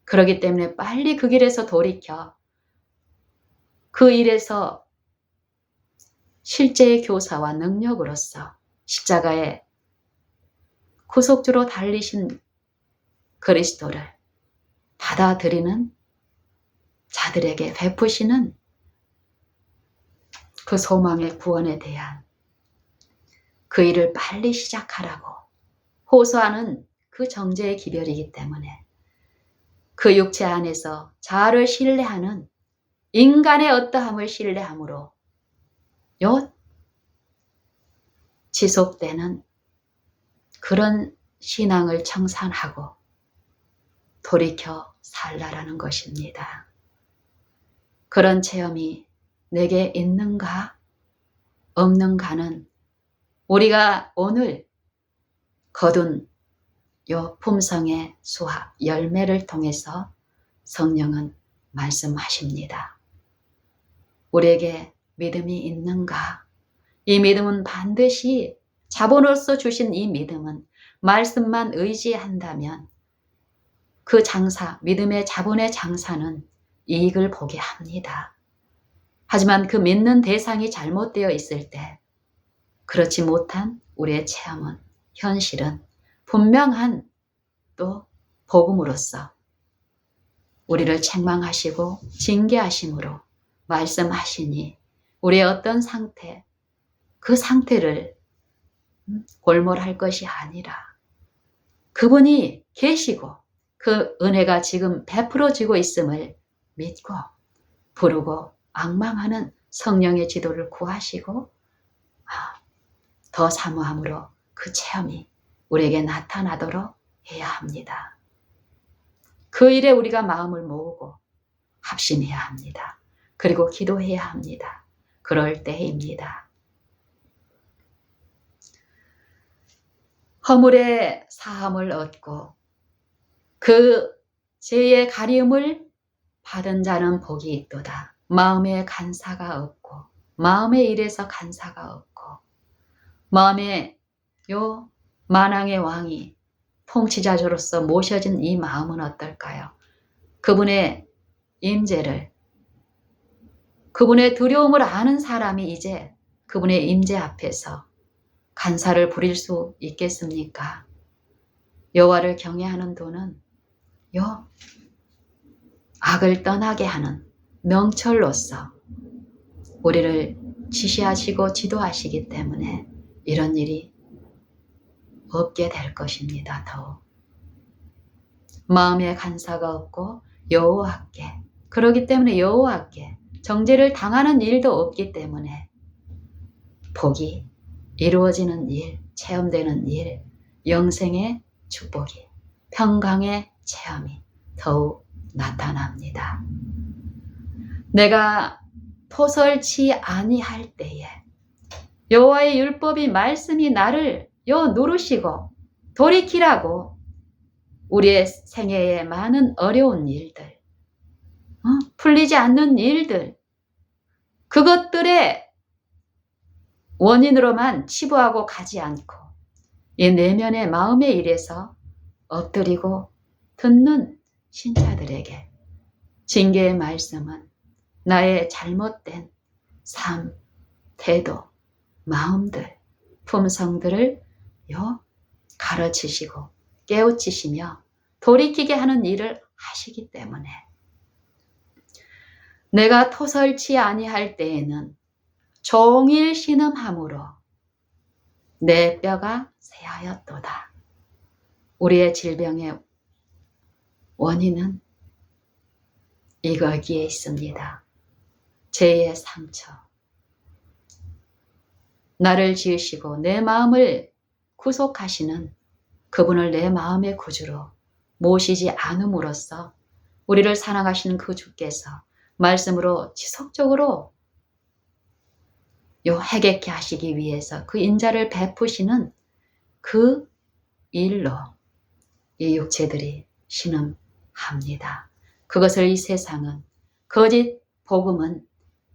그렇기 때문에 빨리 그 길에서 돌이켜 그 일에서 실제의 교사와 능력으로서 십자가의 구속주로 달리신 그리스도를 받아들이는 자들에게 베푸시는 그 소망의 구원에 대한 그 일을 빨리 시작하라고 호소하는 그 정죄의 기별이기 때문에 그 육체 안에서 자아를 신뢰하는 인간의 어떠함을 신뢰함으로 요 지속되는 그런 신앙을 청산하고 돌이켜 살라라는 것입니다. 그런 체험이 내게 있는가 없는가는 우리가 오늘 거둔 요 품성의 수학 열매를 통해서 성령은 말씀하십니다. 우리에게 믿음이 있는가? 이 믿음은 반드시 자본으로서 주신 이 믿음은 말씀만 의지한다면 그 장사, 믿음의 자본의 장사는 이익을 보게 합니다. 하지만 그 믿는 대상이 잘못되어 있을 때 그렇지 못한 우리의 체험은 현실은 분명한 또 복음으로서 우리를 책망하시고 징계하심으로 말씀하시니 우리의 어떤 상태, 그 상태를 골몰할 것이 아니라 그분이 계시고 그 은혜가 지금 베풀어지고 있음을 믿고 부르고 앙망하는 성령의 지도를 구하시고 더 사모함으로 그 체험이 우리에게 나타나도록 해야 합니다. 그 일에 우리가 마음을 모으고 합심해야 합니다. 그리고 기도해야 합니다. 그럴 때입니다. 허물의 사함을 얻고 그 죄의 가리움을 받은 자는 복이 있도다. 마음에 간사가 없고 마음의 일에서 간사가 없고 마음에 요 만왕의 왕이 통치자로서 모셔진 이 마음은 어떨까요? 그분의 임재를 그분의 두려움을 아는 사람이 이제 그분의 임재 앞에서 간사를 부릴 수 있겠습니까? 여호와를 경외하는 도는 요 악을 떠나게 하는 명철로서 우리를 지시하시고 지도하시기 때문에 이런 일이 없게 될 것입니다. 더욱 마음에 간사가 없고 여호와께 그러기 때문에 여호와께 정죄를 당하는 일도 없기 때문에 복이 이루어지는 일, 체험되는 일, 영생의 축복이 평강의 체험이 더욱 나타납니다. 내가 토설치 아니할 때에 여호와의 율법이 말씀이 나를 누르시고 돌이키라고 우리의 생애에 많은 어려운 일들, 풀리지 않는 일들, 그것들의 원인으로만 치부하고 가지 않고 이 내면의 마음의 일에서 엎드리고 듣는 신자들에게 징계의 말씀은 나의 잘못된 삶, 태도, 마음들, 품성들을 가르치시고 깨우치시며 돌이키게 하는 일을 하시기 때문에 내가 토설치 아니할 때에는 종일 신음함으로 내 뼈가 새하였도다. 우리의 질병의 원인은 여기에 있습니다. 죄의 상처. 나를 지으시고 내 마음을 구속하시는 그분을 내 마음의 구주로 모시지 않음으로써 우리를 사랑하시는 그 주께서 말씀으로 지속적으로 해결케 하시기 위해서 그 인자를 베푸시는 그 일로 이 육체들이 신음합니다. 그것을 이 세상은 거짓 복음은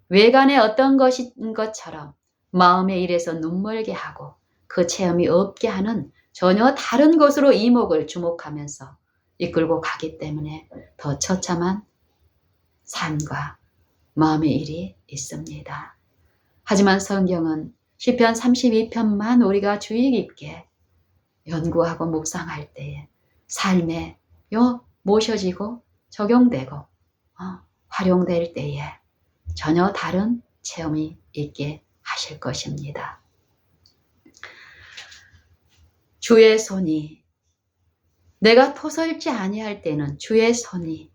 외관의 어떤 것인 것처럼 마음의 일에서 눈멀게 하고 그 체험이 없게 하는 전혀 다른 것으로 이목을 주목하면서 이끌고 가기 때문에 더 처참한 삶과 마음의 일이 있습니다. 하지만 성경은 시편 32편만 우리가 주의 깊게 연구하고 묵상할 때에 삶에 모셔지고 적용되고 활용될 때에 전혀 다른 체험이 있게 하실 것입니다. 주의 손이, 내가 토설지 아니할 때는 주의 손이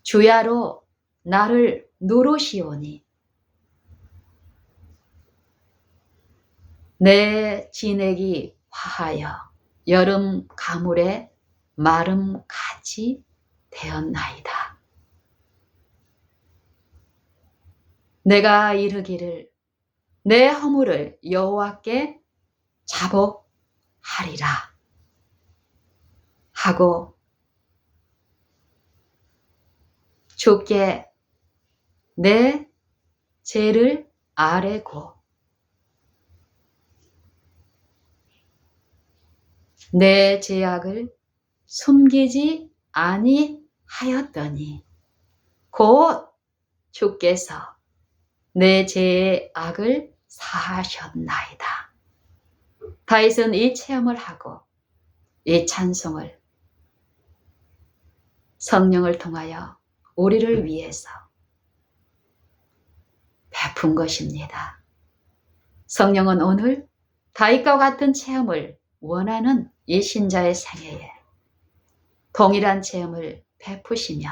주야로 나를 누르시오니 내 진액이 화하여 여름 가물에 마름 같이 되었나이다. 내가 이르기를 내 허물을 여호와께 자복하리라 하고 주께 내 죄를 아뢰고 내 죄악을 숨기지 아니하였더니 곧 주께서 내 죄의 악을 사하셨나이다. 다윗은 이 체험을 하고 이 찬송을 성령을 통하여 우리를 위해서 베푼 것입니다. 성령은 오늘 다윗과 같은 체험을 원하는 이 신자의 생애에 동일한 체험을 베푸시며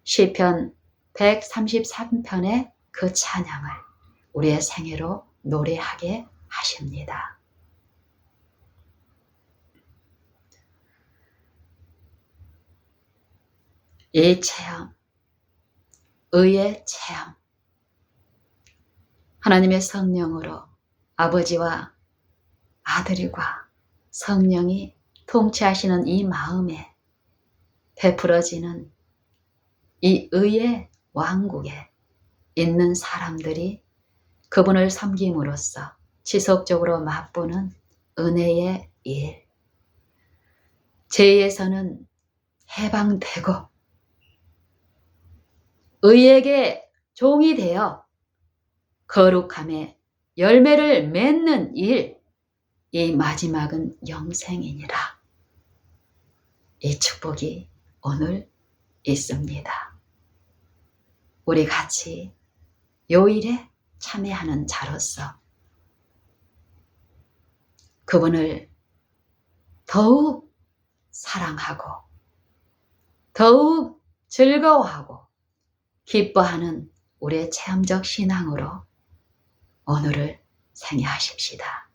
시편 133편의 그 찬양을 우리의 생애로 노래하게 하십니다. 이 체험, 의의 체험, 하나님의 성령으로 아버지와 아들과 성령이 통치하시는 이 마음에 베풀어지는 이 의의 왕국에 있는 사람들이 그분을 섬김으로써 지속적으로 맛보는 은혜의 일, 죄에서는 해방되고 의에게 종이 되어 거룩함의 열매를 맺는 일, 이 마지막은 영생이니라. 이 축복이 오늘 있습니다. 우리 같이 요 일에 참여하는 자로서 그분을 더욱 사랑하고 더욱 즐거워하고 기뻐하는 우리의 체험적 신앙으로 오늘을 생애하십시다.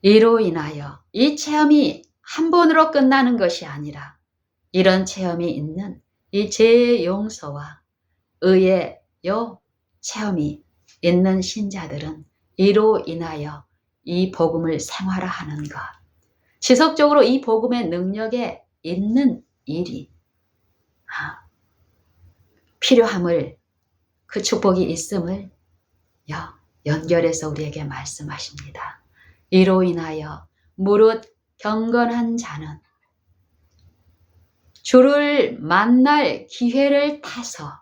이로 인하여 이 체험이 한 번으로 끝나는 것이 아니라 이런 체험이 있는 이 죄의 용서와 의의 요 체험이 있는 신자들은 이로 인하여 이 복음을 생활화하는 것, 지속적으로 이 복음의 능력에 있는 일이 필요함을, 그 축복이 있음을 연결해서 우리에게 말씀하십니다. 이로 인하여 무릇 경건한 자는 주를 만날 기회를 타서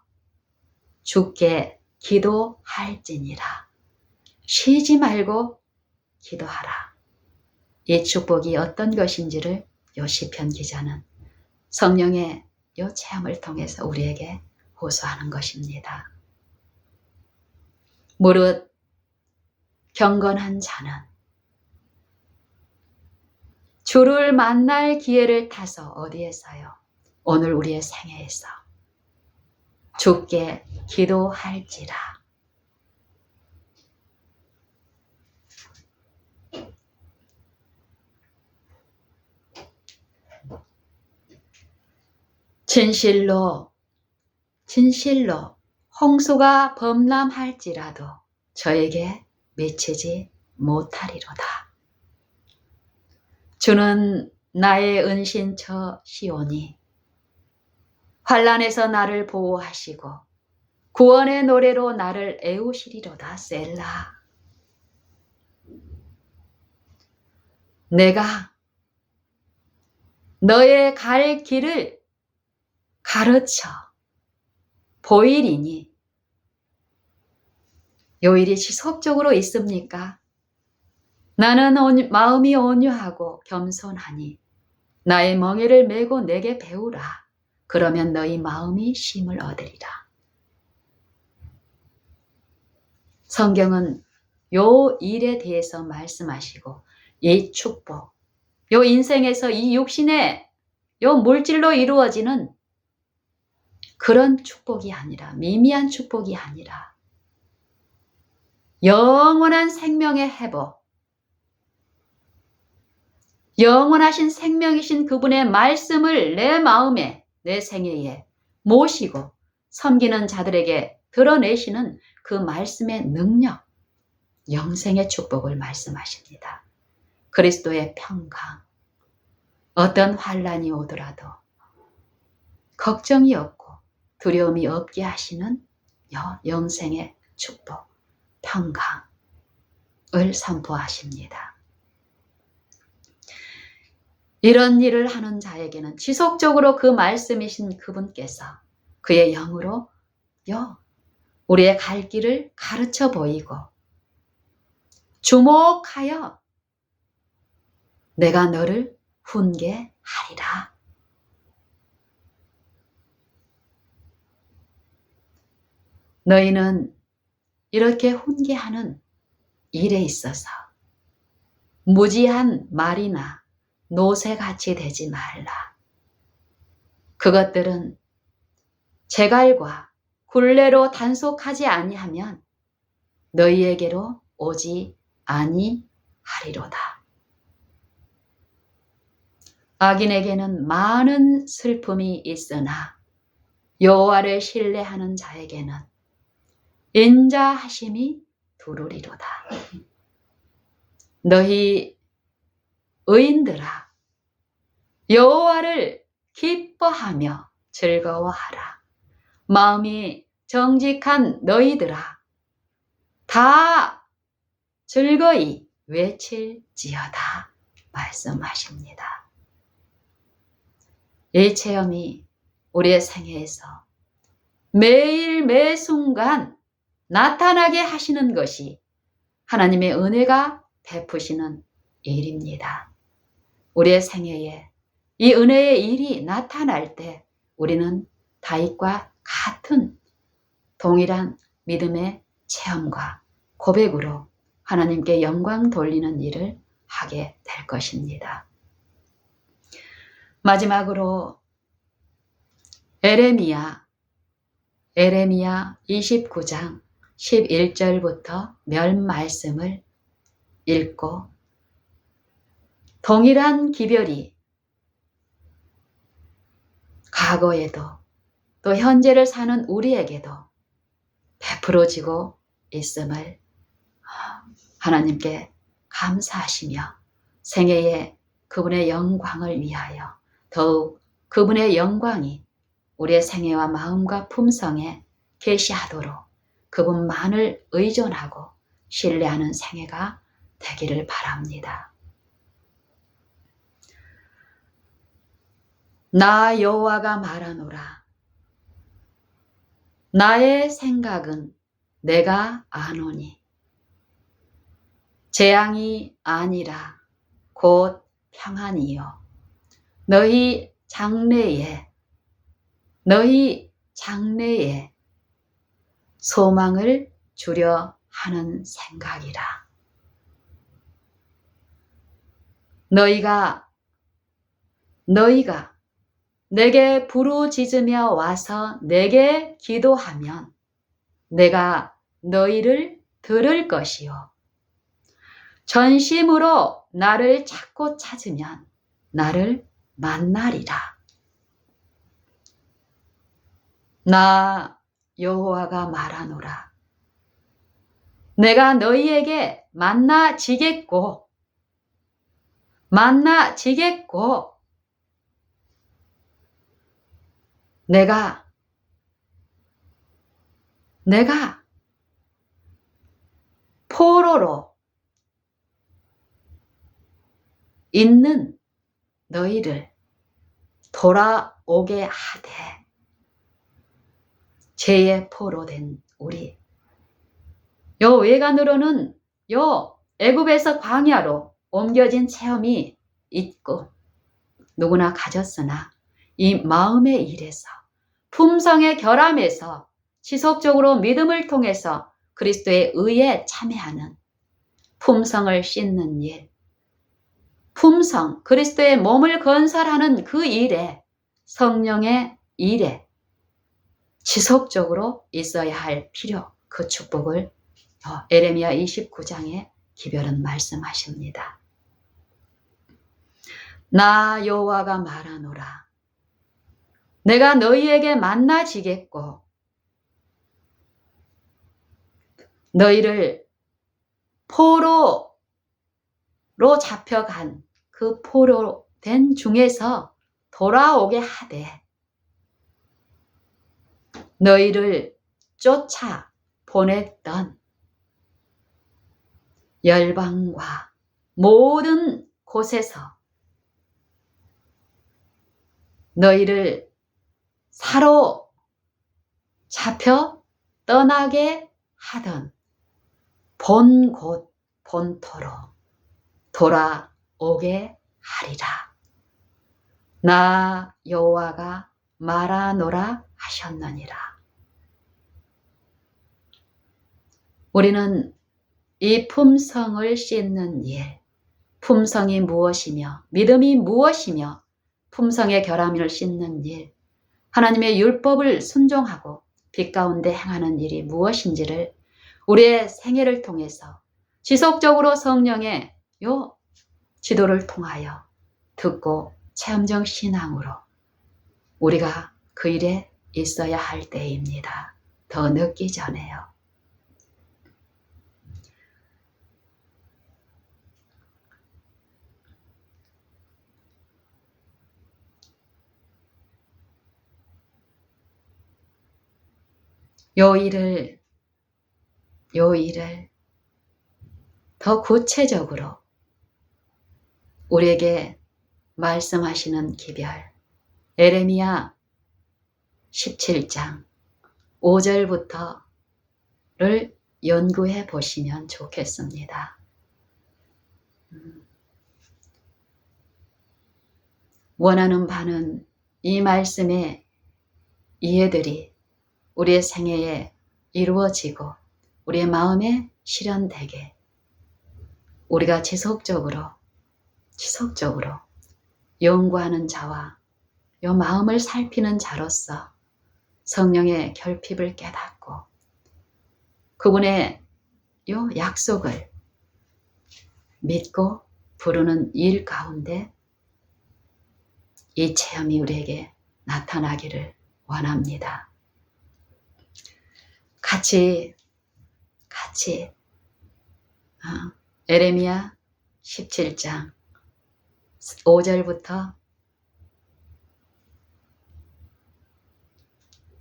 주께 기도할지니라. 쉬지 말고 기도하라. 이 축복이 어떤 것인지를 요 시편 기자는 성령의 요 체험을 통해서 우리에게 호소하는 것입니다. 무릇 경건한 자는 주를 만날 기회를 타서 어디에서요? 오늘 우리의 생애에서 주께 기도할지라. 진실로 홍수가 범람할지라도 저에게 미치지 못하리로다. 주는 나의 은신처 시오니 환난에서 나를 보호하시고 구원의 노래로 나를 애우시리로다. 셀라. 내가 너의 갈 길을 가르쳐 보이리니. 요 일이 지속적으로 있습니까? 나는 마음이 온유하고 겸손하니 나의 멍에를 메고 내게 배우라. 그러면 너희 마음이 쉼을 얻으리라. 성경은 요 일에 대해서 말씀하시고 이 축복, 요 인생에서 이 육신의 요 물질로 이루어지는 그런 축복이 아니라, 미미한 축복이 아니라 영원한 생명의 회복, 영원하신 생명이신 그분의 말씀을 내 마음에, 내 생애에 모시고 섬기는 자들에게 드러내시는 그 말씀의 능력, 영생의 축복을 말씀하십니다. 그리스도의 평강, 어떤 환난이 오더라도 걱정이 없고 두려움이 없게 하시는 영생의 축복, 평강을 선포하십니다. 이런 일을 하는 자에게는 지속적으로 그 말씀이신 그분께서 그의 영으로 우리의 갈 길을 가르쳐 보이고 주목하여 내가 너를 훈계하리라. 너희는 이렇게 훈계하는 일에 있어서 무지한 말이나 노새같이 되지 말라. 그것들은 재갈과 굴레로 단속하지 아니하면 너희에게로 오지 아니하리로다. 악인에게는 많은 슬픔이 있으나 여호와를 신뢰하는 자에게는 인자하심이 두루리로다. 너희 의인들아, 여호와를 기뻐하며 즐거워하라. 마음이 정직한 너희들아, 다 즐거이 외칠지어다 말씀하십니다. 이 체험이 우리의 생애에서 매일 매순간 나타나게 하시는 것이 하나님의 은혜가 베푸시는 일입니다. 우리의 생애에 이 은혜의 일이 나타날 때 우리는 다윗과 같은 동일한 믿음의 체험과 고백으로 하나님께 영광 돌리는 일을 하게 될 것입니다. 마지막으로 에레미야 29장 11절부터 몇 말씀을 읽고 동일한 기별이 과거에도 또 현재를 사는 우리에게도 베풀어지고 있음을 하나님께 감사하시며 생애에 그분의 영광을 위하여 더욱 그분의 영광이 우리의 생애와 마음과 품성에 계시하도록 그분만을 의존하고 신뢰하는 생애가 되기를 바랍니다. 나 여호와가 말하노라. 나의 생각은 내가 아노니 재앙이 아니라 곧 평안이요 너희 장래에 소망을 주려 하는 생각이라. 너희가 내게 부르짖으며 와서 내게 기도하면 내가 너희를 들을 것이요 전심으로 나를 찾고 찾으면 나를 만나리라. 나 여호와가 말하노라. 내가 너희에게 만나지겠고 내가 포로로 있는 너희를 돌아오게 하되 죄의 포로 된 우리 요 외관으로는 요 애굽에서 광야로 옮겨진 체험이 있고 누구나 가졌으나 이 마음의 일에서 품성의 결함에서 지속적으로 믿음을 통해서 그리스도의 의에 참여하는 품성을 씻는 일, 품성, 그리스도의 몸을 건설하는 그 일에, 성령의 일에 지속적으로 있어야 할 필요, 그 축복을 에레미야 29장에 기별은 말씀하십니다. 나 여호와가 말하노라. 내가 너희에게 만나지겠고 너희를 포로로 잡혀간 그 포로된 중에서 돌아오게 하되 너희를 쫓아 보냈던 열방과 모든 곳에서 너희를 사로잡혀 떠나게 하던 본 곳 본토로 돌아오게 하리라. 나 여호와가 말하노라 하셨느니라. 우리는 이 품성을 씻는 일, 품성이 무엇이며 믿음이 무엇이며 품성의 결함을 씻는 일, 하나님의 율법을 순종하고 빛 가운데 행하는 일이 무엇인지를 우리의 생애를 통해서 지속적으로 성령의 지도를 통하여 듣고 체험적 신앙으로 우리가 그 일에 있어야 할 때입니다. 더 늦기 전에요. 요 일을 더 구체적으로 우리에게 말씀하시는 기별, 에레미야 17장 5절부터를 연구해 보시면 좋겠습니다. 원하는 바는 이 말씀의 이해들이 우리의 생애에 이루어지고 우리의 마음에 실현되게 우리가 지속적으로 연구하는 자와 요 마음을 살피는 자로서 성령의 결핍을 깨닫고 그분의 요 약속을 믿고 부르는 일 가운데 이 체험이 우리에게 나타나기를 원합니다. 같이 에레미야 17장 5절부터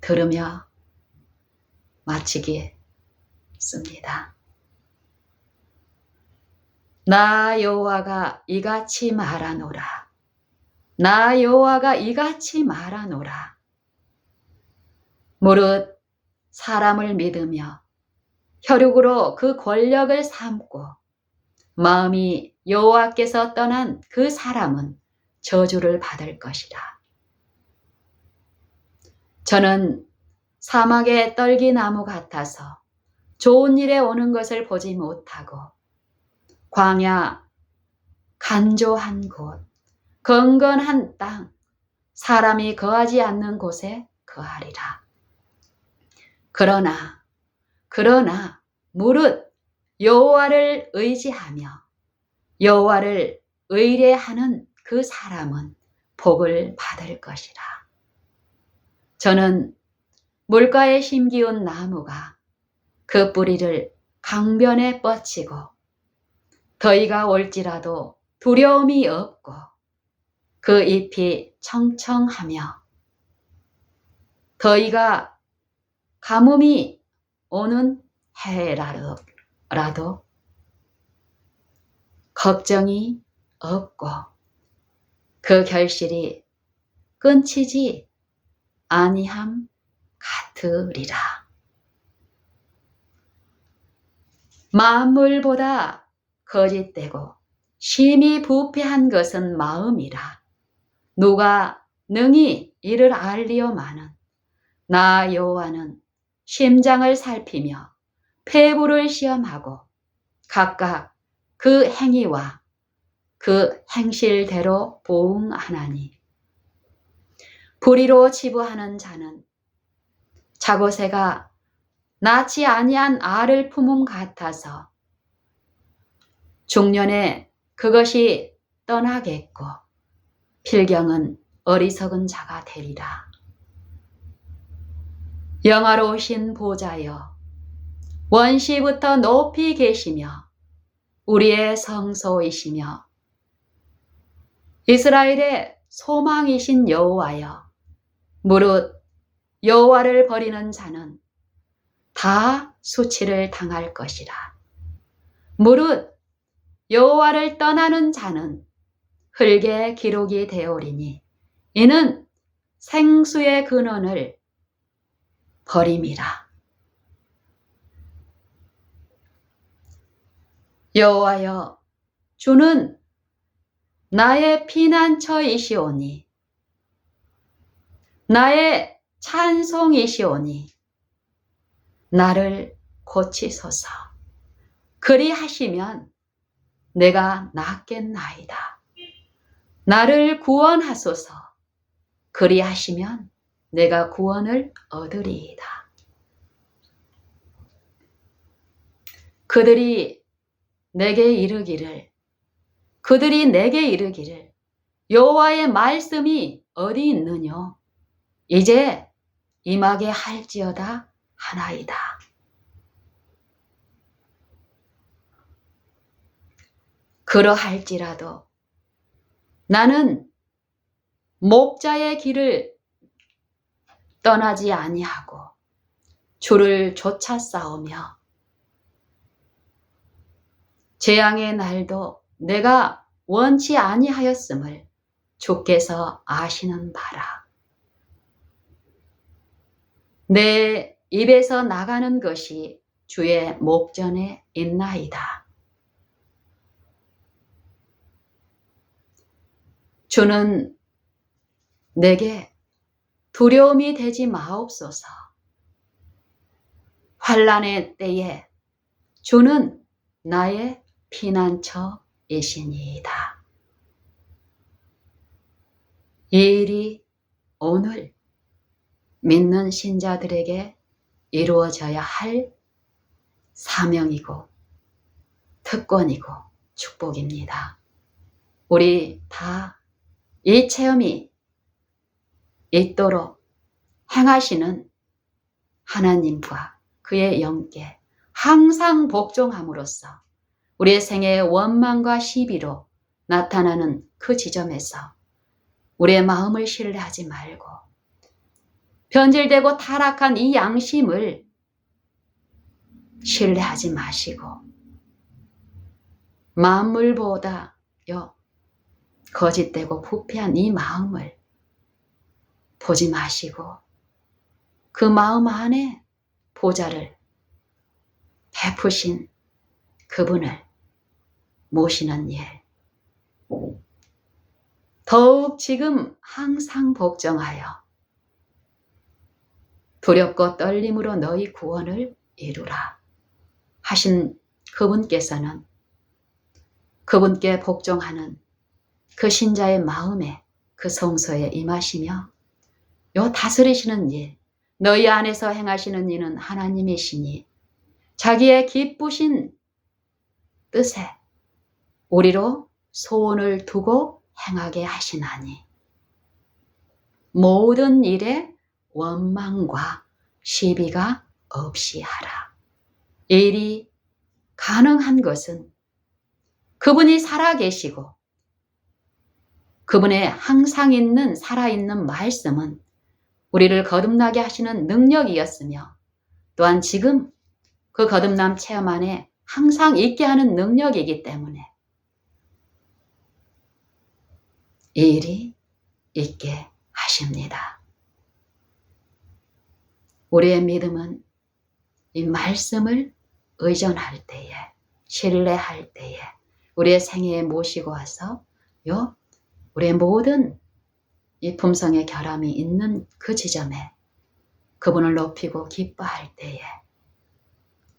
들으며 마치겠습니다. 나 여호와가 이같이 말하노라. 나 여호와가 이같이 말하노라. 무릇 사람을 믿으며 혈육으로 그 권력을 삼고 마음이 여호와께서 떠난 그 사람은 저주를 받을 것이라. 저는 사막의 떨기나무 같아서 좋은 일에 오는 것을 보지 못하고 광야 간조한 곳, 건건한 땅, 사람이 거하지 않는 곳에 거하리라. 그러나 무릇 여호와를 의지하며 여호와를 의뢰하는 그 사람은 복을 받을 것이라. 저는 물가에 심기운 나무가 그 뿌리를 강변에 뻗치고 더위가 올지라도 두려움이 없고 그 잎이 청청하며 더위가 가뭄이 오는 해라도 걱정이 없고 그 결실이 끊치지 아니함 같으리라. 만물보다 거짓되고 심히 부패한 것은 마음이라. 누가 능히 이를 알리오마는 나 여호와는 심장을 살피며 폐부를 시험하고 각각 그 행위와 그 행실대로 보응하나니 불의로 치부하는 자는 자고새가 낳지 아니한 알을 품음 같아서 중년에 그것이 떠나겠고 필경은 어리석은 자가 되리라. 영화로우신 보좌여 원시부터 높이 계시며 우리의 성소이시며 이스라엘의 소망이신 여호와여 무릇 여호와를 버리는 자는 다 수치를 당할 것이라. 무릇 여호와를 떠나는 자는 흙의 기록이 되오리니 이는 생수의 근원을 버림이라. 여호와여 주는 나의 피난처이시오니 나의 찬송이시오니 나를 고치소서. 그리하시면 내가 낫겠나이다. 나를 구원하소서. 그리하시면 내가 구원을 얻으리이다. 그들이 내게 이르기를 여호와의 말씀이 어디 있느뇨? 이제 임하게 할지어다 하나이다. 그러할지라도 나는 목자의 길을 떠나지 아니하고 주를 쫓아 싸우며 재앙의 날도 내가 원치 아니하였음을 주께서 아시는 바라. 내 입에서 나가는 것이 주의 목전에 있나이다. 주는 내게 두려움이 되지 마옵소서. 환난의 때에 주는 나의 피난처이시니이다. 이 일이 오늘 믿는 신자들에게 이루어져야 할 사명이고 특권이고 축복입니다. 우리 다 이 체험이 있도록 행하시는 하나님과 그의 영께 항상 복종함으로써 우리의 생애의 원망과 시비로 나타나는 그 지점에서 우리의 마음을 신뢰하지 말고 변질되고 타락한 이 양심을 신뢰하지 마시고 만물보다요 거짓되고 부패한 이 마음을 보지 마시고 그 마음 안에 보좌를 베푸신 그분을 모시는 일. 더욱 지금 항상 복종하여 두렵고 떨림으로 너희 구원을 이루라 하신 그분께서는 그분께 복종하는 그 신자의 마음에 그 성소에 임하시며 요 다스리시는 일, 너희 안에서 행하시는 일은 하나님이시니 자기의 기쁘신 뜻에 우리로 소원을 두고 행하게 하시나니 모든 일에 원망과 시비가 없이 하라. 이 일이 가능한 것은 그분이 살아계시고 그분의 항상 있는 살아있는 말씀은 우리를 거듭나게 하시는 능력이었으며 또한 지금 그 거듭남 체험 안에 항상 있게 하는 능력이기 때문에 이 일이 있게 하십니다. 우리의 믿음은 이 말씀을 의존할 때에 신뢰할 때에 우리의 생애에 모시고 와서 우리의 모든 이 품성의 결함이 있는 그 지점에 그분을 높이고 기뻐할 때에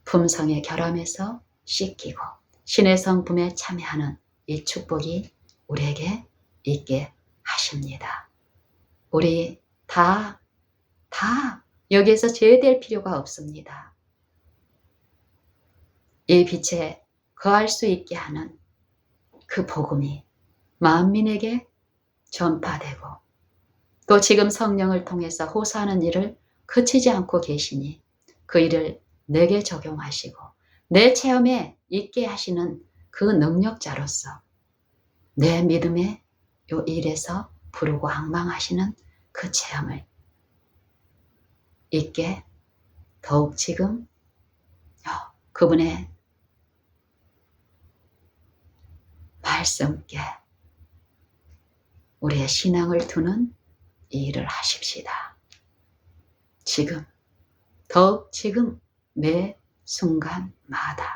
품성의 결함에서 씻기고 신의 성품에 참여하는 이 축복이 우리에게 있게 하십니다. 우리 다 여기에서 제외될 필요가 없습니다. 이 빛에 거할 수 있게 하는 그 복음이 만민에게 전파되고 또 지금 성령을 통해서 호소하는 일을 그치지 않고 계시니 그 일을 내게 적용하시고 내 체험에 있게 하시는 그 능력자로서 내 믿음의 요 일에서 부르고 항망하시는 그 체험을 있게 더욱 지금 그분의 말씀께 우리의 신앙을 두는 이 일을 하십시다. 지금 더욱 지금 매 순간마다